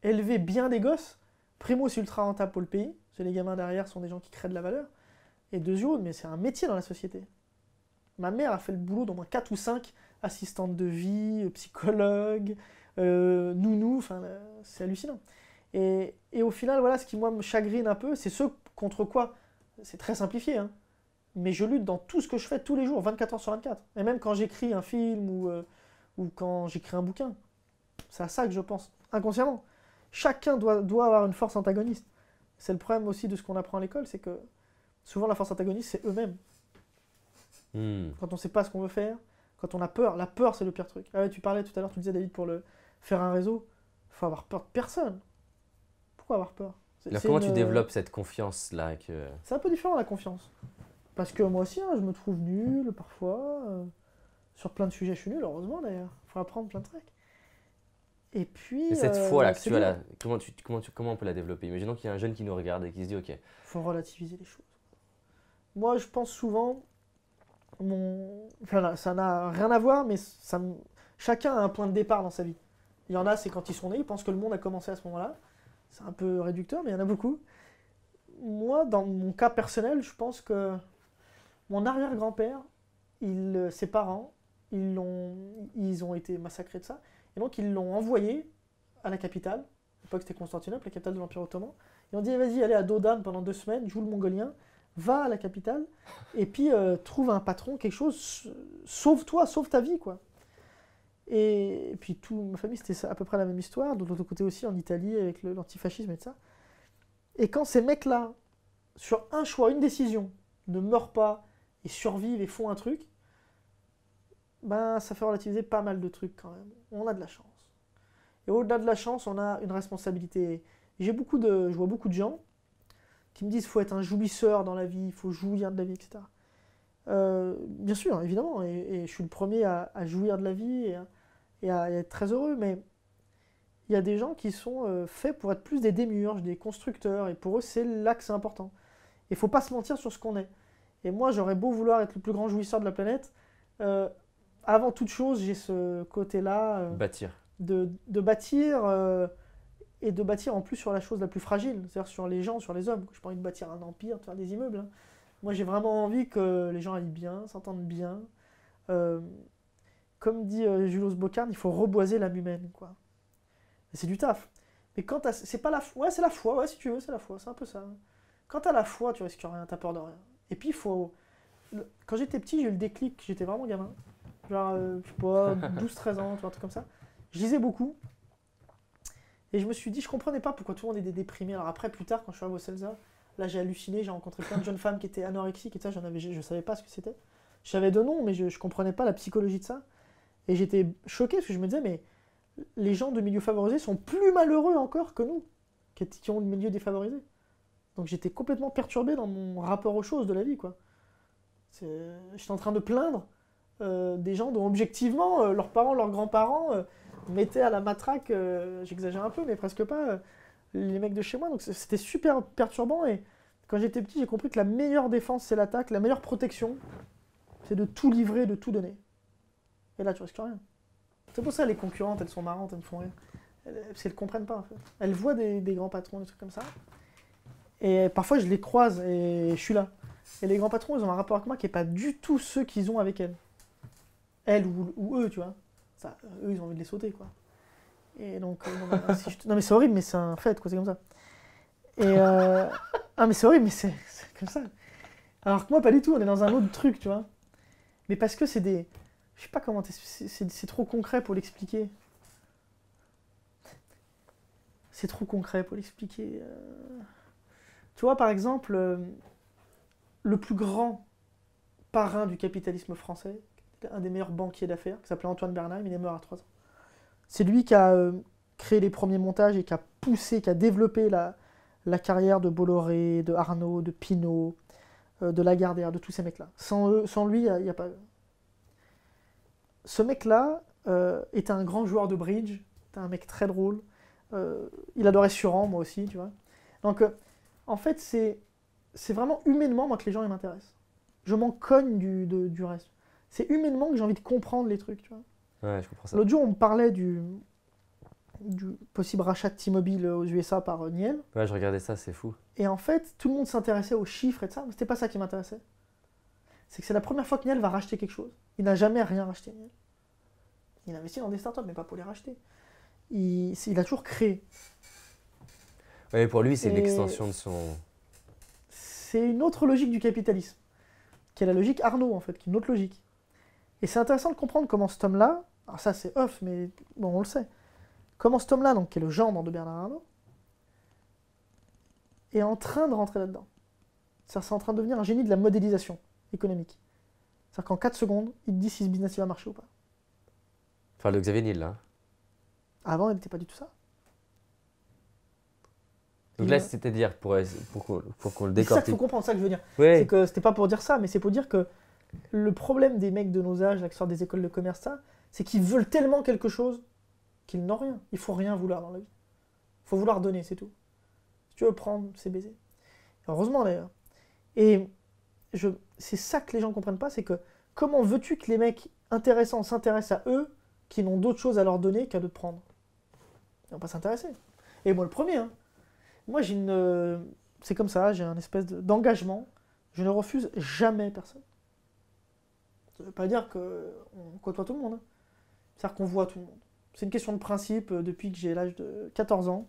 Speaker 2: Élever bien des gosses, primo, c'est ultra rentable pour le pays. Parce que les gamins derrière sont des gens qui créent de la valeur. Et deuxièmement, mais c'est un métier dans la société. Ma mère a fait le boulot d'au moins 4 ou 5 assistantes de vie, psychologues, nounous, enfin, c'est hallucinant. Et au final, voilà, ce qui moi me chagrine un peu, c'est ce contre quoi, c'est très simplifié, hein, mais je lutte dans tout ce que je fais tous les jours, 24 heures sur 24. Et même quand j'écris un film ou quand j'écris un bouquin, c'est à ça que je pense, inconsciemment. Chacun doit avoir une force antagoniste. C'est le problème aussi de ce qu'on apprend à l'école, c'est que souvent la force antagoniste, c'est eux-mêmes. Quand on ne sait pas ce qu'on veut faire, quand on a peur, la peur c'est le pire truc. Ah ouais, tu parlais tout à l'heure, tu disais David, pour faire un réseau, il faut avoir peur de personne. Pourquoi avoir peur?
Speaker 1: Alors, comment tu développes cette confiance-là
Speaker 2: C'est un peu différent la confiance. Parce que moi aussi, hein, je me trouve nul parfois. Sur plein de sujets, je suis nul, heureusement d'ailleurs. Il faut apprendre plein de trucs. Et puis.
Speaker 1: Et cette foi-là que tu as là, comment on peut la développer? Imaginons qu'il y a un jeune qui nous regarde et qui se dit ok.
Speaker 2: Il faut relativiser les choses. Moi, je pense souvent. Enfin, ça n'a rien à voir, mais chacun a un point de départ dans sa vie. Il y en a, c'est quand ils sont nés, ils pensent que le monde a commencé à ce moment-là. C'est un peu réducteur, mais il y en a beaucoup. Moi, dans mon cas personnel, je pense que mon arrière-grand-père, ses parents, ils ont été massacrés de ça. Et donc, ils l'ont envoyé à la capitale. À l'époque, c'était Constantinople, la capitale de l'Empire ottoman. Ils ont dit, vas-y, allez à Dodan pendant 2 semaines, joue le mongolien, va à la capitale, et puis trouve un patron, quelque chose, sauve-toi, sauve ta vie, quoi. Et puis, ma famille, c'était à peu près la même histoire. De l'autre côté aussi, en Italie, avec l'antifascisme et tout ça. Et quand ces mecs-là, sur un choix, une décision, ne meurent pas et survivent et font un truc, ben ça fait relativiser pas mal de trucs quand même. On a de la chance. Et au-delà de la chance, on a une responsabilité. Je vois beaucoup de gens qui me disent qu'il faut être un jouisseur dans la vie, il faut jouir de la vie, etc. Bien sûr, évidemment, et je suis le premier à jouir de la vie et à être très heureux, mais il y a des gens qui sont faits pour être plus des démiurges, des constructeurs, et pour eux, c'est là que c'est important. Il ne faut pas se mentir sur ce qu'on est. Et moi, j'aurais beau vouloir être le plus grand jouisseur de la planète, avant toute chose, j'ai ce côté-là
Speaker 1: Bâtir.
Speaker 2: de bâtir, et de bâtir en plus sur la chose la plus fragile, c'est-à-dire sur les gens, sur les hommes. Je n'ai pas envie de bâtir un empire, de faire des immeubles, hein. Moi, j'ai vraiment envie que les gens aillent bien, s'entendent bien. Comme dit Julos Boccarne, il faut reboiser l'âme humaine, quoi. Et c'est du taf. Mais quand c'est pas la foi, ouais, c'est la foi, ouais, si tu veux, c'est la foi, c'est un peu ça. Quand t'as la foi, tu risques rien, t'as peur de rien. Et puis, il faut. Quand j'étais petit, j'ai eu le déclic, j'étais vraiment gamin. Genre, je sais pas, 12-13 ans, tu vois, un truc comme ça. Je lisais beaucoup. Et je me suis dit, je comprenais pas pourquoi tout le monde était déprimé. Alors après, plus tard, quand je suis arrivé au CELSA, là, j'ai halluciné, j'ai rencontré plein de jeunes femmes qui étaient anorexiques et ça, je savais pas ce que c'était. Je savais de nom, mais je comprenais pas la psychologie de ça. Et j'étais choqué parce que je me disais, mais les gens de milieux favorisés sont plus malheureux encore que nous, qui ont le milieu défavorisé. Donc j'étais complètement perturbé dans mon rapport aux choses de la vie, quoi. J'étais en train de plaindre des gens dont objectivement, leurs parents, leurs grands-parents mettaient à la matraque, j'exagère un peu, mais presque pas, les mecs de chez moi. Donc c'était super perturbant. Et quand j'étais petit, j'ai compris que la meilleure défense, c'est l'attaque. La meilleure protection, c'est de tout livrer, de tout donner. Et là, tu risques rien. C'est pour ça les concurrentes, elles sont marrantes, elles me font rire. Parce qu'elles ne comprennent pas, en fait. Elles voient des grands patrons, des trucs comme ça. Et parfois, je les croise et je suis là. Et les grands patrons, ils ont un rapport avec moi qui n'est pas du tout ceux qu'ils ont avec elles. Elles ou eux, tu vois. Ça, eux, ils ont envie de les sauter, quoi. Et donc, non, mais c'est horrible, mais c'est un fait, quoi, c'est comme ça. Et ah, mais c'est horrible, mais c'est comme ça. Alors que moi, pas du tout, on est dans un autre truc, tu vois. Mais parce que c'est des. Je sais pas comment. C'est trop concret pour l'expliquer. C'est trop concret pour l'expliquer. Tu vois, par exemple, le plus grand parrain du capitalisme français, un des meilleurs banquiers d'affaires, qui s'appelait Antoine Bernheim, il est mort à 3 ans. C'est lui qui a créé les premiers montages et qui a poussé, qui a développé la carrière de Bolloré, de Arnaud, de Pinault, de Lagardère, de tous ces mecs-là. Sans lui, il n'y a pas... Ce mec-là était un grand joueur de bridge, c'était un mec très drôle. Il adorait Suran, moi aussi, tu vois. Donc, en fait, c'est vraiment humainement, moi, que les gens m'intéressent. Je m'en cogne du reste. C'est humainement que j'ai envie de comprendre les trucs, tu vois.
Speaker 1: Ouais, je comprends ça.
Speaker 2: L'autre jour, on me parlait du possible rachat de T-Mobile aux USA par Niel.
Speaker 1: Ouais, je regardais ça, c'est fou.
Speaker 2: Et en fait, tout le monde s'intéressait aux chiffres et de ça, mais c'était pas ça qui m'intéressait. C'est que c'est la première fois que Niel va racheter quelque chose. Il n'a jamais rien racheté, Niel. Il investit dans des startups, mais pas pour les racheter. Il a toujours créé.
Speaker 1: Ouais, pour lui, c'est une extension de son...
Speaker 2: C'est une autre logique du capitalisme, qui est la logique Arnaud, en fait, qui est une autre logique. Et c'est intéressant de comprendre comment cet homme-là, alors ça c'est off, mais bon, on le sait, comment cet homme-là, donc, qui est le gendre de Bernard Arnault, est en train de rentrer là-dedans. C'est-à-dire, c'est en train de devenir un génie de la modélisation économique. C'est-à-dire qu'en 4 secondes, il te dit si ce business il va marcher ou pas.
Speaker 1: Enfin, le Xavier Niel, là.
Speaker 2: Avant, il n'était pas du tout ça.
Speaker 1: Donc là, c'est-à-dire, pour qu'on le
Speaker 2: C'est ça
Speaker 1: décortique.
Speaker 2: qu'il faut comprendre, c'est ça que je veux dire.
Speaker 1: Ouais.
Speaker 2: C'est que c'était pas pour dire ça, mais c'est pour dire que le problème des mecs de nos âges, là, qui sortent des écoles de commerce, ça, c'est qu'ils veulent tellement quelque chose qu'ils n'ont rien. Il faut rien vouloir dans la vie. Il faut vouloir donner, c'est tout. Si tu veux prendre, c'est baiser. Heureusement d'ailleurs. Et c'est ça que les gens ne comprennent pas, c'est que comment veux-tu que les mecs intéressants s'intéressent à eux qui n'ont d'autre chose à leur donner qu'à de prendre? Ils vont pas s'intéresser. Et moi le premier, hein. Moi j'ai c'est comme ça, j'ai un espèce d'engagement. Je ne refuse jamais personne. Ça ne veut pas dire qu'on côtoie tout le monde, hein. C'est-à-dire qu'on voit tout le monde. C'est une question de principe depuis que j'ai l'âge de 14 ans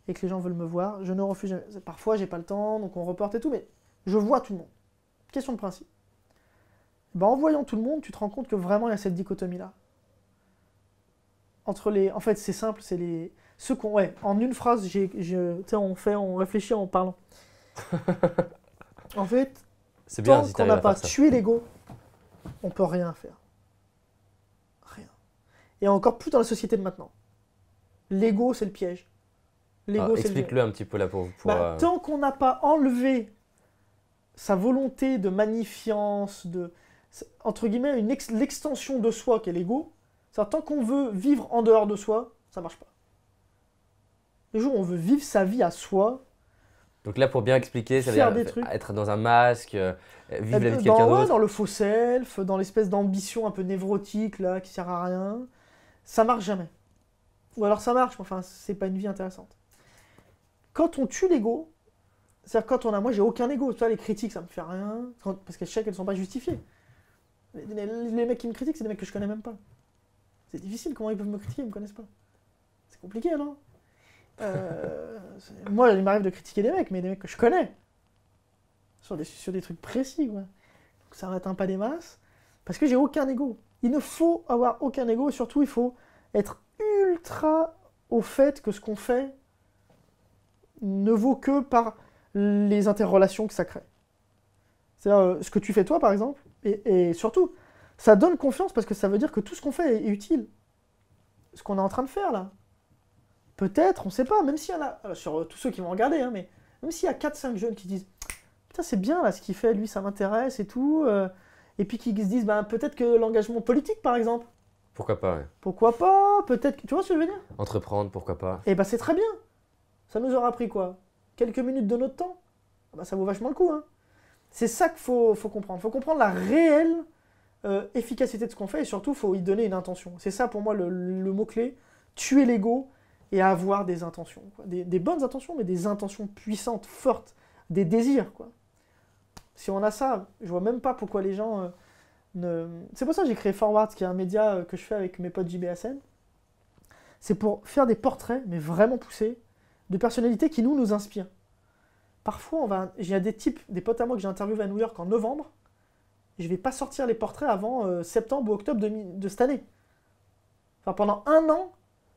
Speaker 2: et que les gens veulent me voir. Je ne refuse jamais. Parfois j'ai pas le temps, donc on reporte et tout, mais je vois tout le monde. Question de principe. Ben, en voyant tout le monde, tu te rends compte que vraiment il y a cette dichotomie-là. En fait, c'est simple, c'est les... Ouais, en une phrase, on réfléchit en parlant. En fait,
Speaker 1: C'est bien
Speaker 2: tant
Speaker 1: si
Speaker 2: qu'on
Speaker 1: t'arrives
Speaker 2: n'a
Speaker 1: à
Speaker 2: pas
Speaker 1: faire ça.
Speaker 2: tué l'ego, on peut rien faire. Rien. Et encore plus dans la société de maintenant. L'ego, c'est le piège. L'ego, c'est
Speaker 1: explique-le un petit peu là pour.
Speaker 2: Tant qu'on n'a pas enlevé sa volonté de magnifience, entre guillemets, l'extension de soi qu'est l'ego, tant qu'on veut vivre en dehors de soi, ça marche pas. Les jours où on veut vivre sa vie à soi.
Speaker 1: Donc là, pour bien expliquer, ça veut dire être dans un masque, vivre la vie de quelqu'un d'autre.
Speaker 2: Dans le faux self, dans l'espèce d'ambition un peu névrotique là, qui sert à rien. Ça marche jamais. Ou alors ça marche, mais enfin, c'est pas une vie intéressante. Quand on tue l'ego, c'est-à-dire quand on a... Moi, j'ai aucun ego. Tu vois, les critiques, ça me fait rien. Parce que je sais qu'elles sont pas justifiées. Les mecs qui me critiquent, c'est des mecs que je connais même pas. C'est difficile, comment ils peuvent me critiquer, ils me connaissent pas. C'est compliqué, non Moi, il m'arrive de critiquer des mecs, mais des mecs que je connais. Sur des trucs précis, quoi. Donc ça n'atteint pas des masses. Parce que j'ai aucun ego. Il ne faut avoir aucun ego. Et surtout, il faut être ultra au fait que ce qu'on fait ne vaut que par les interrelations que ça crée. C'est-à-dire, ce que tu fais toi, par exemple, et surtout, ça donne confiance parce que ça veut dire que tout ce qu'on fait est utile. Ce qu'on est en train de faire, là. Peut-être, on ne sait pas, même s'il y en a, sur tous ceux qui vont regarder, hein, mais même s'il y a 4-5 jeunes qui disent « Putain, c'est bien, là, ce qu'il fait, lui, ça m'intéresse et tout. Et puis qui se disent peut-être que l'engagement politique, par exemple.
Speaker 1: Pourquoi pas, ouais.
Speaker 2: Pourquoi pas, peut-être... Tu vois ce que je veux dire?
Speaker 1: Entreprendre, pourquoi pas.
Speaker 2: Eh c'est très bien. Ça nous aura pris quoi? Quelques minutes de notre temps? Ça vaut vachement le coup, hein. C'est ça qu'il faut comprendre. Il faut comprendre la réelle efficacité de ce qu'on fait et surtout, il faut y donner une intention. C'est ça pour moi le mot-clé. Tuer l'ego et avoir des intentions. Quoi. Des bonnes intentions, mais des intentions puissantes, fortes, des désirs. Quoi. Si on a ça, je vois même pas pourquoi les gens ne... C'est pour ça que j'ai créé Forward, qui est un média que je fais avec mes potes JBSN. C'est pour faire des portraits, mais vraiment poussés, de personnalités qui nous inspirent. Parfois, il y a des potes à moi que j'ai interviewés à New York en novembre, et je ne vais pas sortir les portraits avant septembre ou octobre de cette année. Enfin, pendant 1 an,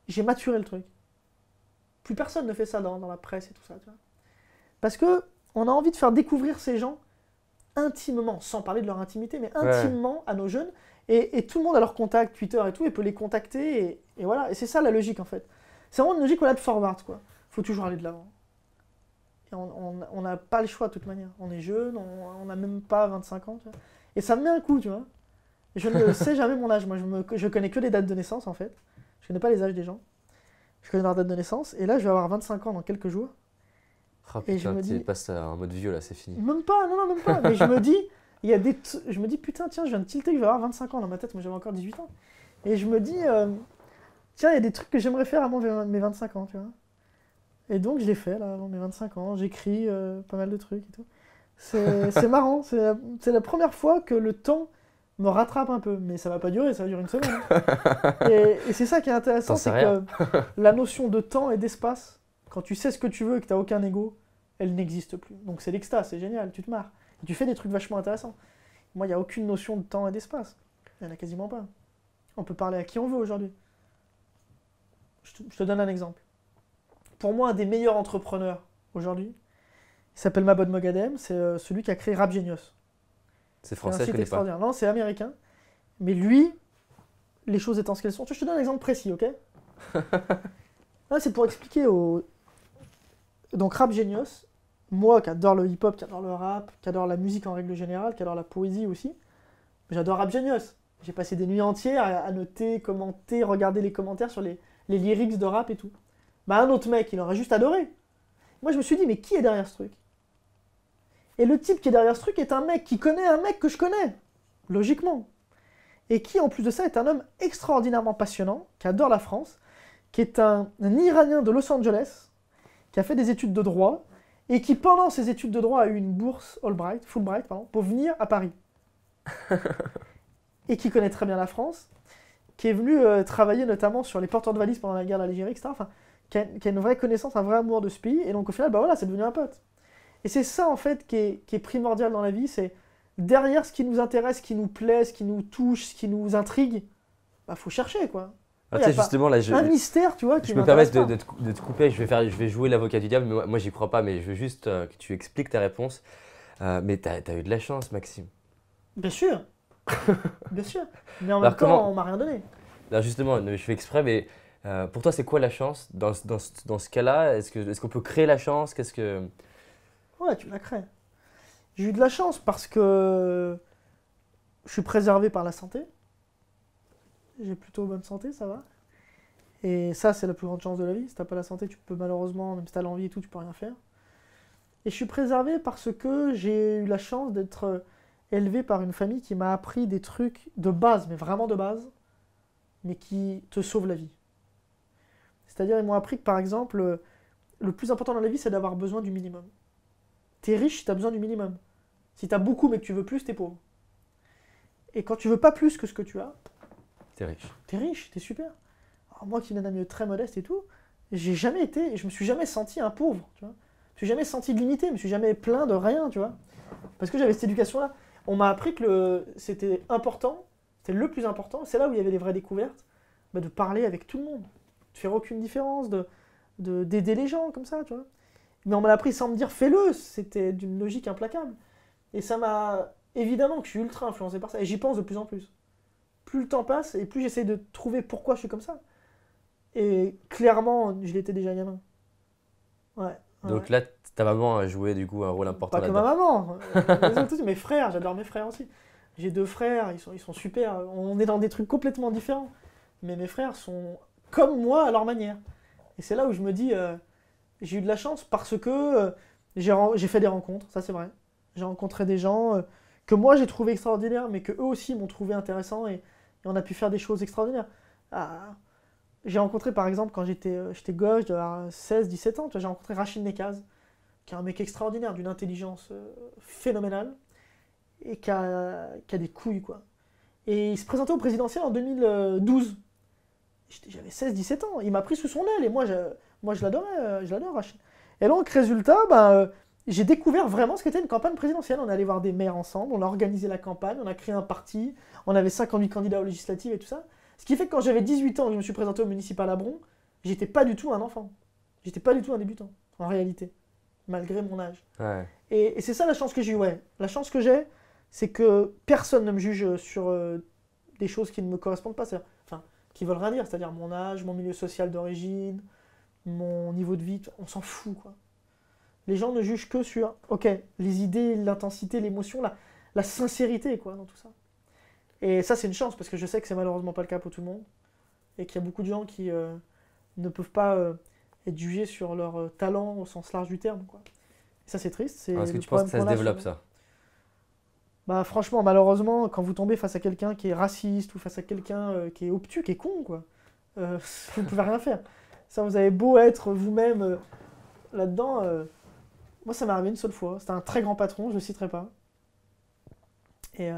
Speaker 2: j'ai maturé le truc. Plus personne ne fait ça dans la presse et tout ça. Tu vois. Parce qu'on a envie de faire découvrir ces gens intimement, sans parler de leur intimité, mais intimement à nos jeunes. Et tout le monde a leur contact, Twitter et tout, et peut les contacter. Et voilà. Et c'est ça la logique en fait. C'est vraiment une logique de forward. Il faut toujours aller de l'avant. Et on n'a pas le choix de toute manière. On est jeune, on n'a même pas 25 ans. Tu vois. Et ça me met un coup, tu vois. Et je ne sais jamais mon âge. Moi, je connais que les dates de naissance en fait. Je connais pas les âges des gens. Je connais leur date de naissance. Et là, je vais avoir 25 ans dans quelques jours.
Speaker 1: Oh, putain, et je me dis... Tu passes en mode vieux là, c'est fini.
Speaker 2: Même pas, non, même pas. Mais je me dis, je me dis, putain, tiens, je viens de tilter que je vais avoir 25 ans dans ma tête. Moi, j'avais encore 18 ans. Et je me dis, tiens, il y a des trucs que j'aimerais faire avant mes 25 ans, tu vois. Et donc, je l'ai fait là, avant mes 25 ans. J'écris pas mal de trucs et tout. C'est marrant. C'est la première fois que le temps me rattrape un peu, mais ça va pas durer, ça va durer une semaine. Et c'est ça qui est intéressant, c'est que la notion de temps et d'espace, quand tu sais ce que tu veux et que tu n'as aucun ego, elle n'existe plus. Donc c'est l'extase, c'est génial, tu te marres. Et tu fais des trucs vachement intéressants. Moi, il n'y a aucune notion de temps et d'espace. Il n'y en a quasiment pas. On peut parler à qui on veut aujourd'hui. Je te donne un exemple. Pour moi, un des meilleurs entrepreneurs aujourd'hui, il s'appelle Mabod Moghadem, c'est celui qui a créé Rap Genius.
Speaker 1: C'est français, je connais pas.
Speaker 2: Non, c'est américain. Mais lui, les choses étant ce qu'elles sont... Je te donne un exemple précis, ok? Là, c'est pour expliquer Donc, Rap Genius, moi qui adore le hip-hop, qui adore le rap, qui adore la musique en règle générale, qui adore la poésie aussi, j'adore Rap Genius. J'ai passé des nuits entières à noter, commenter, regarder les commentaires sur les lyrics de rap et tout. Un autre mec, il aurait juste adoré. Moi, je me suis dit, mais qui est derrière ce truc? Et le type qui est derrière ce truc est un mec qui connaît un mec que je connais, logiquement. Et qui, en plus de ça, est un homme extraordinairement passionnant, qui adore la France, qui est un Iranien de Los Angeles, qui a fait des études de droit, et qui, pendant ses études de droit, a eu une bourse Fulbright, pour venir à Paris. Et qui connaît très bien la France, qui est venu travailler notamment sur les porteurs de valises pendant la guerre d'Algérie, etc. Enfin, qui a une vraie connaissance, un vrai amour de ce pays, et donc au final, c'est devenu un pote. Et c'est ça, en fait, qui est primordial dans la vie, c'est derrière ce qui nous intéresse, ce qui nous plaît, ce qui nous touche, ce qui nous intrigue, faut chercher, quoi.
Speaker 1: Justement, là,
Speaker 2: un mystère, tu vois, qui
Speaker 1: je me permets de te couper, je vais jouer l'avocat du diable, mais moi j'y crois pas, mais je veux juste que tu expliques ta réponse. Mais t'as eu de la chance, Maxime.
Speaker 2: Bien sûr. Bien sûr. Mais en même temps, on m'a rien donné.
Speaker 1: Alors justement, je fais exprès, mais Pour toi, c'est quoi la chance dans ce cas-là? Est-ce qu'on peut créer la chance?
Speaker 2: Ouais, tu la crées. J'ai eu de la chance parce que je suis préservé par la santé. J'ai plutôt bonne santé, ça va. Et ça, c'est la plus grande chance de la vie. Si t'as pas la santé, tu peux malheureusement, même si t'as l'envie et tout, tu peux rien faire. Et je suis préservé parce que j'ai eu la chance d'être élevé par une famille qui m'a appris des trucs de base, mais vraiment de base, mais qui te sauvent la vie. C'est-à-dire, ils m'ont appris que par exemple, le plus important dans la vie, c'est d'avoir besoin du minimum. T'es riche si t'as besoin du minimum. Si t'as beaucoup mais que tu veux plus, t'es pauvre. Et quand tu veux pas plus que ce que tu as,
Speaker 1: T'es riche.
Speaker 2: t'es riche, t'es super. Alors moi qui viens d'un milieu très modeste et tout, j'ai jamais été, je me suis jamais senti un pauvre, tu vois. Je me suis jamais senti limité, je me suis jamais plaint de rien, tu vois. Parce que j'avais cette éducation-là. On m'a appris que c'était important, c'était le plus important, c'est là où il y avait les vraies découvertes, bah, de parler avec tout le monde, de faire aucune différence, d'aider les gens comme ça, tu vois. Mais on m'a appris sans me dire fais-le, c'était d'une logique implacable. Et ça m'a évidemment que je suis ultra influencé par ça, et j'y pense de plus en plus. Plus le temps passe, et plus j'essaie de trouver pourquoi je suis comme ça. Et clairement, je l'étais déjà gamin. Ouais. Ouais.
Speaker 1: Donc là, ta maman a joué du coup un rôle important
Speaker 2: Pas que ma
Speaker 1: là-dedans.
Speaker 2: maman. Les autres aussi, mes frères, j'adore mes frères aussi. J'ai 2 frères, ils sont super. On est dans des trucs complètement différents. Mais mes frères sont comme moi à leur manière. Et c'est là où je me dis, j'ai eu de la chance parce que j'ai fait des rencontres, ça c'est vrai. J'ai rencontré des gens que moi j'ai trouvé extraordinaires, mais que eux aussi m'ont trouvé intéressants et on a pu faire des choses extraordinaires. Ah, j'ai rencontré par exemple quand j'étais gosse, de 16-17 ans, tu vois, j'ai rencontré Rachid Nekaz, qui est un mec extraordinaire, d'une intelligence phénoménale et qui a des couilles quoi. Et il se présentait au présidentiel en 2012. J'avais 16-17 ans, il m'a pris sous son aile et moi je l'adorais, je l'adore Rachid. Et donc résultat, j'ai découvert vraiment ce qu'était une campagne présidentielle. On est allé voir des maires ensemble, on a organisé la campagne, on a créé un parti, on avait 58 candidats aux législatives et tout ça. Ce qui fait que quand j'avais 18 ans et que je me suis présenté au municipal à Bron, j'étais pas du tout un enfant. J'étais pas du tout un débutant, en réalité, malgré mon âge.
Speaker 1: Ouais.
Speaker 2: Et c'est ça la chance que j'ai eue, ouais. La chance que j'ai, c'est que personne ne me juge sur des choses qui ne me correspondent pas, enfin, qui veulent rien dire, c'est-à-dire mon âge, mon milieu social d'origine, mon niveau de vie, on s'en fout, quoi. Les gens ne jugent que sur, ok, les idées, l'intensité, l'émotion, la sincérité, quoi, dans tout ça. Et ça, c'est une chance, parce que je sais que c'est malheureusement pas le cas pour tout le monde, et qu'il y a beaucoup de gens qui ne peuvent pas être jugés sur leur talent au sens large du terme, quoi. Et ça, c'est triste, c'est
Speaker 1: Est-ce que
Speaker 2: le
Speaker 1: tu penses
Speaker 2: problème
Speaker 1: que ça se
Speaker 2: qu'on a
Speaker 1: développe
Speaker 2: sur-
Speaker 1: ça?
Speaker 2: Bah franchement, malheureusement, quand vous tombez face à quelqu'un qui est raciste, ou face à quelqu'un qui est obtus, qui est con, quoi, vous ne pouvez rien faire. Ça, vous avez beau être vous-même là-dedans... moi, ça m'est arrivé une seule fois. C'était un très grand patron, je ne le citerai pas. Et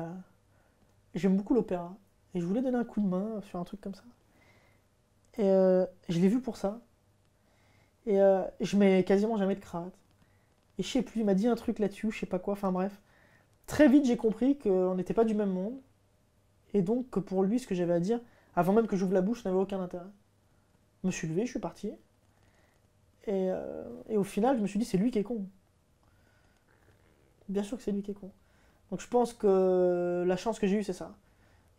Speaker 2: j'aime beaucoup l'opéra. Et je voulais donner un coup de main sur un truc comme ça. Et je l'ai vu pour ça. Et je mets quasiment jamais de cravate. Et je sais plus, il m'a dit un truc là-dessus, je sais pas quoi, enfin bref. Très vite, j'ai compris qu'on n'était pas du même monde. Et donc, que pour lui, ce que j'avais à dire, avant même que j'ouvre la bouche, n'avait aucun intérêt. Je me suis levé, je suis parti. Et au final, je me suis dit, c'est lui qui est con. Bien sûr que c'est lui qui est con. Donc je pense que la chance que j'ai eue, c'est ça.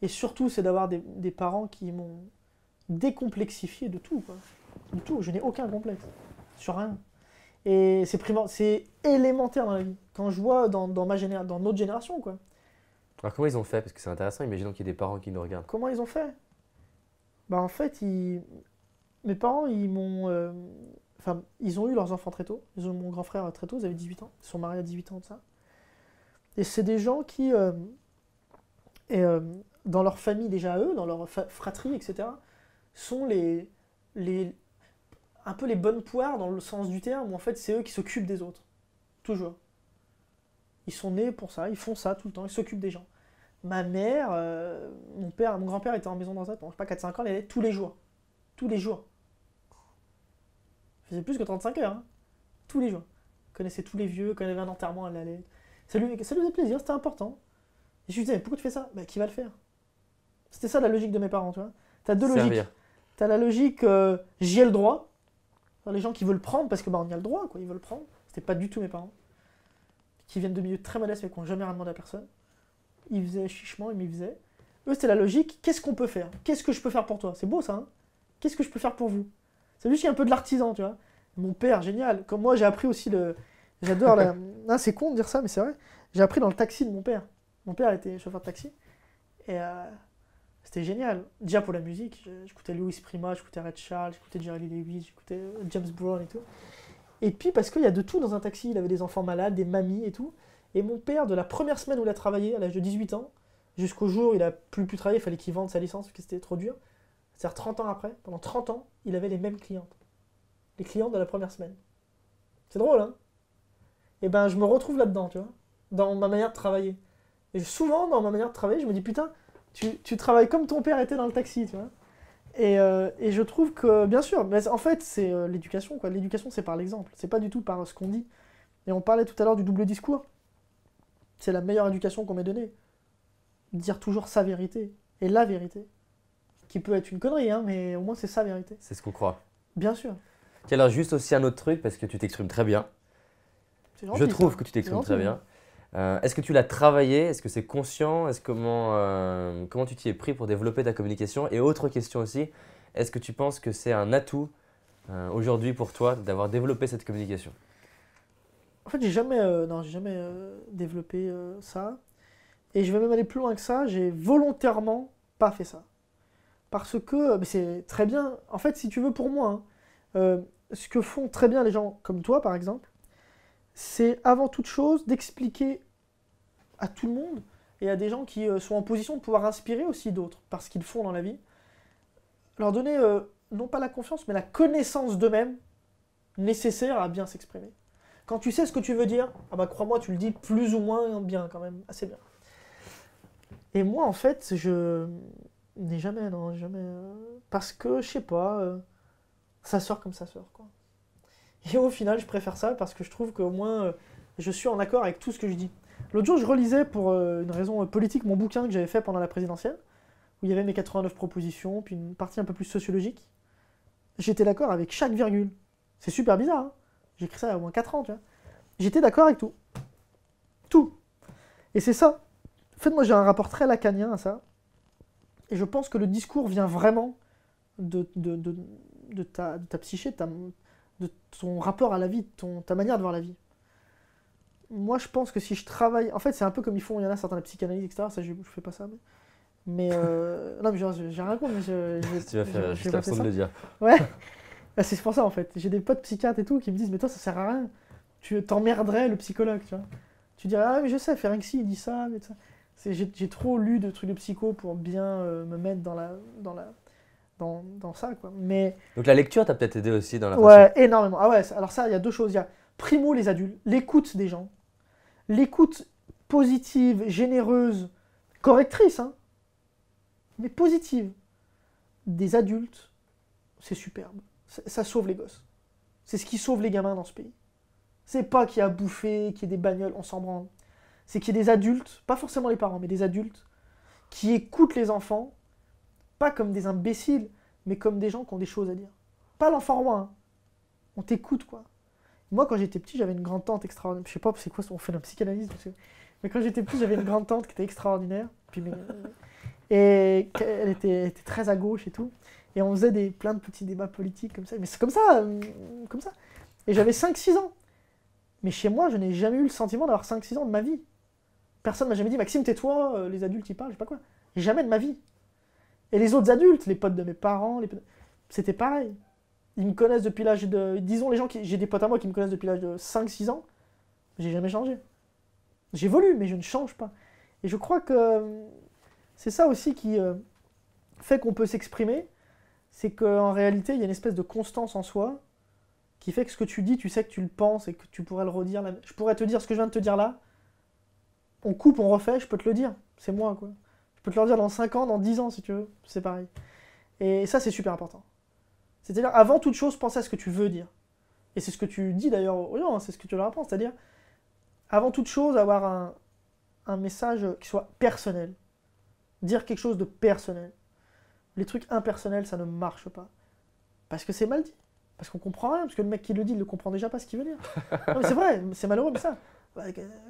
Speaker 2: Et surtout, c'est d'avoir des parents qui m'ont décomplexifié de tout, quoi. De tout, je n'ai aucun complexe. Sur rien. Et c'est élémentaire dans la vie. Quand je vois dans notre génération, quoi.
Speaker 1: Alors comment ils ont fait? Parce que c'est intéressant, imaginons qu'il y ait des parents qui nous regardent.
Speaker 2: Comment ils ont fait? Bah en fait, mes parents, ils m'ont... Enfin, ils ont eu leurs enfants très tôt. Ils ont eu mon grand frère très tôt, ils avaient 18 ans. Ils sont mariés à 18 ans de ça. Et c'est des gens qui, dans leur famille déjà à eux, dans leur fratrie, etc., sont les, un peu les bonnes poires dans le sens du terme, où en fait c'est eux qui s'occupent des autres. Toujours. Ils sont nés pour ça, ils font ça tout le temps, ils s'occupent des gens. Ma mère, mon grand-père était en maison de retraite pendant, je sais pas, 4-5 ans, il allait tous les jours. Tous les jours. Il faisait plus que 35 heures, hein. Tous les jours. Il connaissait tous les vieux, quand il y avait un enterrement, elle allait. Ça lui faisait plaisir, c'était important. Et je lui disais, mais pourquoi tu fais ça? Bah, qui va le faire? C'était ça la logique de mes parents, tu vois. T'as deux logiques.
Speaker 1: Servir.
Speaker 2: T'as la logique, j'y ai le droit. Les gens qui veulent prendre, parce que on y a le droit, quoi, ils veulent prendre. C'était pas du tout mes parents. Qui viennent de milieux très modestes, mais qui n'ont jamais rien demandé à personne. Ils faisaient chichement, ils m'y faisaient. Eux, c'était la logique, qu'est-ce qu'on peut faire? Qu'est-ce que je peux faire pour toi? C'est beau ça, hein? qu'est-ce que je peux faire pour vous? C'est juste qu'il y a un peu de l'artisan, tu vois. Mon père, génial. Comme moi, j'ai appris aussi le... J'adore la... Ah, c'est con de dire ça, mais c'est vrai. J'ai appris dans le taxi de mon père. Mon père était chauffeur de taxi. Et c'était génial. Déjà pour la musique, j'écoutais Louis Prima, j'écoutais Red Charles, j'écoutais Jerry Lee Lewis, j'écoutais James Brown et tout. Et puis parce qu'il y a de tout dans un taxi, il avait des enfants malades, des mamies et tout. Et mon père, de la première semaine où il a travaillé, à l'âge de 18 ans, jusqu'au jour où il a plus pu travailler, il fallait qu'il vende sa licence parce que c'était trop dur. C'est-à-dire 30 ans après, pendant 30 ans, il avait les mêmes clientes. Les clientes de la première semaine. C'est drôle, hein? Et ben je me retrouve là-dedans, tu vois, dans ma manière de travailler. Et souvent, dans ma manière de travailler, je me dis, putain, tu travailles comme ton père était dans le taxi, tu vois. Et je trouve que, bien sûr, mais en fait, c'est l'éducation, quoi. L'éducation, c'est par l'exemple. C'est pas du tout par ce qu'on dit. Et on parlait tout à l'heure du double discours. C'est la meilleure éducation qu'on m'ait donnée. Dire toujours sa vérité. Et la vérité. Qui peut être une connerie, hein, mais au moins c'est sa vérité.
Speaker 1: C'est ce qu'on croit.
Speaker 2: Bien sûr.
Speaker 1: Ok, alors juste aussi un autre truc, parce que tu t'exprimes très bien.
Speaker 2: C'est gentil,
Speaker 1: Je trouve
Speaker 2: ça.
Speaker 1: que tu t'exprimes
Speaker 2: C'est
Speaker 1: très
Speaker 2: gentil,
Speaker 1: bien. Est-ce que tu l'as travaillé? Est-ce que c'est conscient? Comment tu t'y es pris pour développer ta communication? Et autre question aussi, est-ce que tu penses que c'est un atout aujourd'hui pour toi d'avoir développé cette communication?
Speaker 2: En fait, j'ai jamais développé ça. Et je vais même aller plus loin que ça. J'ai volontairement pas fait ça. Parce que mais c'est très bien. En fait, si tu veux, pour moi, hein, ce que font très bien les gens comme toi, par exemple, c'est avant toute chose d'expliquer à tout le monde et à des gens qui sont en position de pouvoir inspirer aussi d'autres par ce qu'ils font dans la vie, leur donner non pas la confiance, mais la connaissance d'eux-mêmes nécessaire à bien s'exprimer. Quand tu sais ce que tu veux dire, ah bah crois-moi, tu le dis plus ou moins bien quand même, assez bien. Et moi, en fait, je n'ai jamais, non, jamais, parce que je sais pas, ça sort comme ça sort, quoi. Et au final, je préfère ça parce que je trouve qu'au moins, je suis en accord avec tout ce que je dis. L'autre jour, je relisais pour une raison politique mon bouquin que j'avais fait pendant la présidentielle, où il y avait mes 89 propositions, puis une partie un peu plus sociologique. J'étais d'accord avec chaque virgule. C'est super bizarre, hein. J'ai écrit ça il y a au moins 4 ans, tu vois. J'étais d'accord avec tout. Tout. Et c'est ça. En fait, moi, j'ai un rapport très lacanien à ça. Et je pense que le discours vient vraiment de ta psyché, de ton rapport à la vie, ta manière de voir la vie. Moi, je pense que si je travaille... En fait, c'est un peu comme ils font, il y en a certains, la psychanalyse, etc. Ça, je fais pas ça, mais non, mais j'ai rien contre, mais
Speaker 1: Tu vas faire juste l'absence de le dire.
Speaker 2: Ouais, bah, c'est pour ça, en fait. J'ai des potes psychiatres et tout qui me disent, mais toi, ça sert à rien. Tu t'emmerderais le psychologue, tu vois. Tu dirais, ah, mais je sais, Ferenczi, il dit ça, mais ça. J'ai trop lu de trucs de psycho pour bien me mettre dans ça, quoi. Mais
Speaker 1: Donc la lecture t'a peut-être aidé aussi dans la
Speaker 2: ouais,
Speaker 1: façon.
Speaker 2: énormément. Ah ouais, alors ça, il y a deux choses. Il y a primo les adultes, l'écoute des gens, l'écoute positive, généreuse, correctrice, hein, mais positive des adultes, c'est superbe. Ça sauve les gosses. C'est ce qui sauve les gamins dans ce pays. C'est pas qu'il y a à bouffer, qu'il y ait des bagnoles, on s'en branle. C'est qu'il y ait des adultes, pas forcément les parents, mais des adultes, qui écoutent les enfants, pas comme des imbéciles, mais comme des gens qui ont des choses à dire. Pas l'enfant roi, hein. On t'écoute, quoi. Moi, quand j'étais petit, j'avais une grande-tante extraordinaire. Je sais pas c'est quoi, on fait de la psychanalyse, mais quand j'étais petit, j'avais une grande-tante qui était extraordinaire. Et elle était très à gauche et tout. Et on faisait plein de petits débats politiques comme ça. Mais c'est comme ça, comme ça. Et j'avais 5-6 ans. Mais chez moi, je n'ai jamais eu le sentiment d'avoir 5-6 ans de ma vie. Personne m'a jamais dit, Maxime, tais-toi, les adultes, ils parlent, je sais pas quoi. Jamais de ma vie. Et les autres adultes, les potes de mes parents, c'était pareil. Ils me connaissent depuis l'âge de... Disons, j'ai des potes à moi qui me connaissent depuis l'âge de 5-6 ans. J'ai jamais changé. J'évolue, mais je ne change pas. Et je crois que c'est ça aussi qui fait qu'on peut s'exprimer. C'est qu'en réalité, il y a une espèce de constance en soi qui fait que ce que tu dis, tu sais que tu le penses et que tu pourrais le redire. Je pourrais te dire ce que je viens de te dire là. On coupe, on refait, je peux te le dire. C'est moi, quoi. Je peux te le dire dans 5 ans, dans 10 ans, si tu veux. C'est pareil. Et ça, c'est super important. C'est-à-dire, avant toute chose, pense à ce que tu veux dire. Et c'est ce que tu dis d'ailleurs aux gens, hein, c'est ce que tu leur apprends. C'est-à-dire, avant toute chose, avoir un message qui soit personnel. Dire quelque chose de personnel. Les trucs impersonnels, ça ne marche pas. Parce que c'est mal dit. Parce qu'on comprend rien. Parce que le mec qui le dit, il ne comprend déjà pas ce qu'il veut dire. Non, mais c'est vrai, c'est malheureux, mais ça.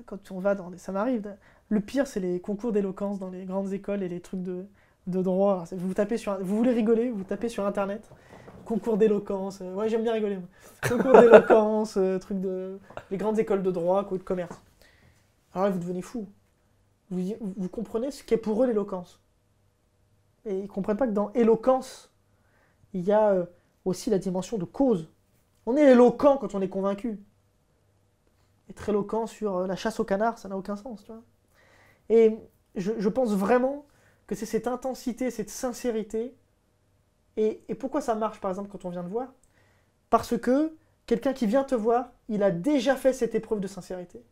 Speaker 2: Quand on va ça m'arrive. Le pire, c'est les concours d'éloquence dans les grandes écoles et les trucs de de droit. Vous voulez rigoler, vous tapez sur Internet. Concours d'éloquence. Ouais, j'aime bien rigoler. Moi. Concours d'éloquence, les grandes écoles de droit, de commerce. Alors là, vous devenez fou. Vous comprenez ce qu'est pour eux l'éloquence. Et ils ne comprennent pas que dans éloquence, il y a aussi la dimension de cause. On est éloquent quand on est convaincu. Être éloquent sur la chasse au canard, ça n'a aucun sens. Tu vois. Et je pense vraiment que c'est cette intensité, cette sincérité. Et pourquoi ça marche, par exemple, quand on vient te voir? Parce que quelqu'un qui vient te voir, il a déjà fait cette épreuve de sincérité.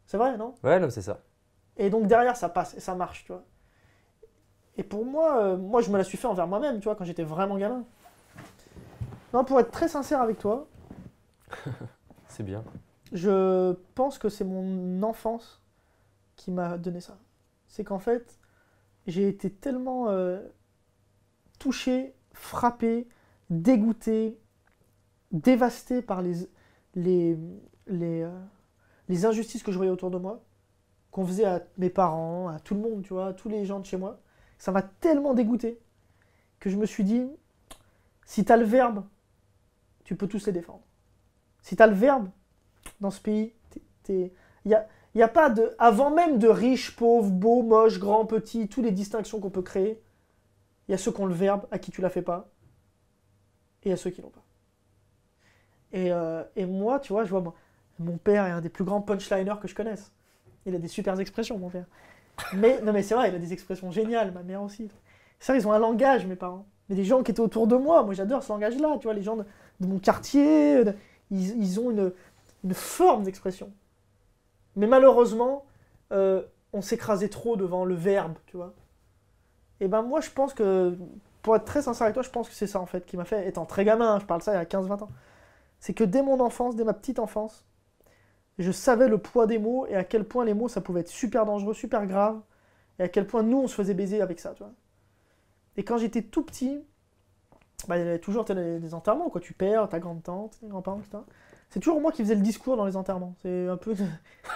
Speaker 2: C'est vrai, non?
Speaker 1: Ouais, non, c'est ça.
Speaker 2: Et donc derrière, ça passe et ça marche, tu vois. Et pour moi, je me la suis fait envers moi-même, tu vois, quand j'étais vraiment gamin. Non, pour être très sincère avec toi,
Speaker 1: C'est bien.
Speaker 2: je pense que c'est mon enfance qui m'a donné ça. C'est qu'en fait, j'ai été tellement touché, frappé, dégoûté, dévasté par les, les injustices que je voyais autour de moi, qu'on faisait à mes parents, à tout le monde, tu vois, à tous les gens de chez moi. Ça m'a tellement dégoûté que je me suis dit, si tu as le verbe, tu peux tous les défendre. Si tu as le verbe, dans ce pays, il n'y a pas de... Avant même de riche, pauvre, beau, moche, grand, petit, toutes les distinctions qu'on peut créer, il y a ceux qui ont le verbe, à qui tu la fais pas, et il y a ceux qui l'ont pas. Et moi, tu vois, je vois, mon père est un des plus grands punchliners que je connaisse. Il a des super expressions, mon père. Mais, non mais c'est vrai, il a des expressions géniales, ma mère aussi. C'est vrai, ils ont un langage, mes parents. Mais les gens qui étaient autour de moi, j'adore ce langage-là, tu vois, les gens de mon quartier, ils ont une forme d'expression. Mais malheureusement, on s'écrasait trop devant le verbe, tu vois. Et ben moi, je pense que, pour être très sincère avec toi, je pense que c'est ça en fait qui m'a fait, étant très gamin, hein, je parle ça il y a 15-20 ans, c'est que dès mon enfance, dès ma petite enfance, je savais le poids des mots et à quel point les mots ça pouvait être super dangereux, super grave, et à quel point nous on se faisait baiser avec ça, tu vois. Et quand j'étais tout petit, bah, il y avait toujours des enterrements, quoi. Tu perds, ta grande-tante, tes grands-parents, etc. C'est toujours moi qui faisais le discours dans les enterrements. C'est un peu.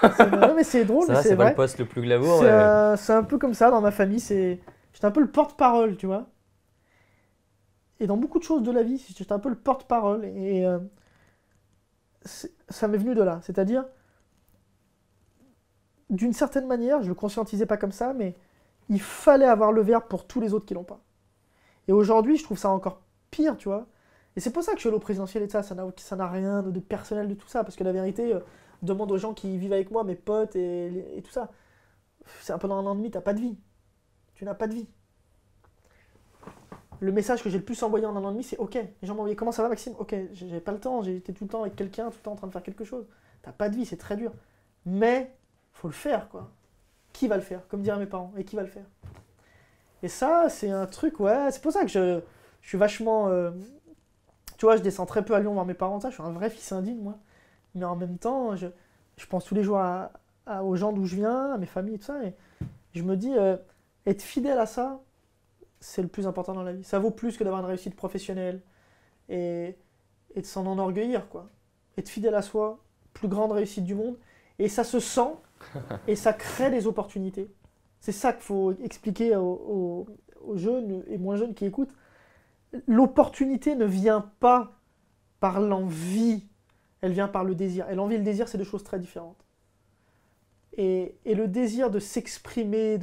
Speaker 2: Non, mais c'est drôle,
Speaker 1: Ça
Speaker 2: mais
Speaker 1: va,
Speaker 2: c'est
Speaker 1: c'est pas
Speaker 2: vrai.
Speaker 1: le poste le plus glamour,
Speaker 2: C'est
Speaker 1: mais
Speaker 2: c'est un peu comme ça dans ma famille. J'étais un peu le porte-parole, tu vois. Et dans beaucoup de choses de la vie, j'étais un peu le porte-parole. Et ça m'est venu de là. C'est-à-dire, d'une certaine manière, je le conscientisais pas comme ça, mais il fallait avoir le verbe pour tous les autres qui l'ont pas. Et aujourd'hui, je trouve ça encore pire, tu vois. Et c'est pour ça que je suis allé au présidentiel et ça n'a rien de personnel de tout ça. Parce que la vérité, demande aux gens qui vivent avec moi, mes potes et tout ça. C'est un peu dans un an et demi, t'as pas de vie. Tu n'as pas de vie. Le message que j'ai le plus envoyé en un an et demi, c'est OK. Les gens m'ont envoyé comment ça va, Maxime? OK, j'avais pas le temps, j'étais tout le temps avec quelqu'un, tout le temps en train de faire quelque chose. T'as pas de vie, c'est très dur. Mais, faut le faire, quoi. Qui va le faire? Comme diraient mes parents. Et qui va le faire? Et ça, c'est un truc, ouais. C'est pour ça que je suis vachement. Tu vois, je descends très peu à Lyon voir mes parents, ça. Je suis un vrai fils indigne, moi. Mais en même temps, je pense tous les jours aux gens d'où je viens, à mes familles et tout ça. Et je me dis, être fidèle à ça, c'est le plus important dans la vie. Ça vaut plus que d'avoir une réussite professionnelle et de s'en enorgueillir, quoi. Être fidèle à soi, plus grande réussite du monde. Et ça se sent et ça crée des opportunités. C'est ça qu'il faut expliquer aux jeunes et moins jeunes qui écoutent. L'opportunité ne vient pas par l'envie, elle vient par le désir. Et l'envie et le désir, c'est deux choses très différentes. Et le désir de s'exprimer,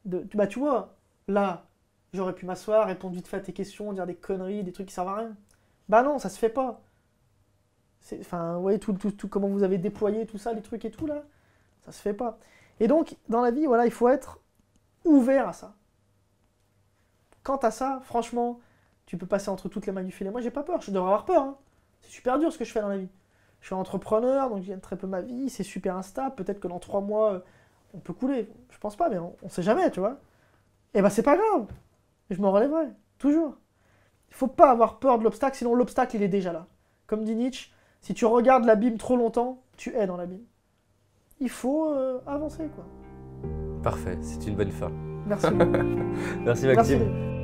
Speaker 2: bah tu vois, là, j'aurais pu m'asseoir, répondre vite fait à tes questions, dire des conneries, des trucs qui servent à rien. Bah non, ça se fait pas. Enfin, vous voyez tout comment vous avez déployé tout ça, les trucs et tout là, ça se fait pas. Et donc, dans la vie, voilà, il faut être ouvert à ça. Quant à ça, franchement, tu peux passer entre toutes les mailles du filet. Moi, j'ai pas peur, je devrais avoir peur. Hein. C'est super dur ce que je fais dans la vie. Je suis entrepreneur, donc je gagne très peu ma vie, c'est super instable. Peut-être que dans 3 mois, on peut couler. Je pense pas, mais on sait jamais, tu vois. Et ben, c'est pas grave. Je me relèverai, toujours. Il faut pas avoir peur de l'obstacle, sinon l'obstacle, il est déjà là. Comme dit Nietzsche, si tu regardes l'abîme trop longtemps, tu es dans l'abîme. Il faut avancer, quoi.
Speaker 1: parfait, c'est une bonne fin.
Speaker 2: Merci.
Speaker 1: Merci Maxime.
Speaker 2: Merci.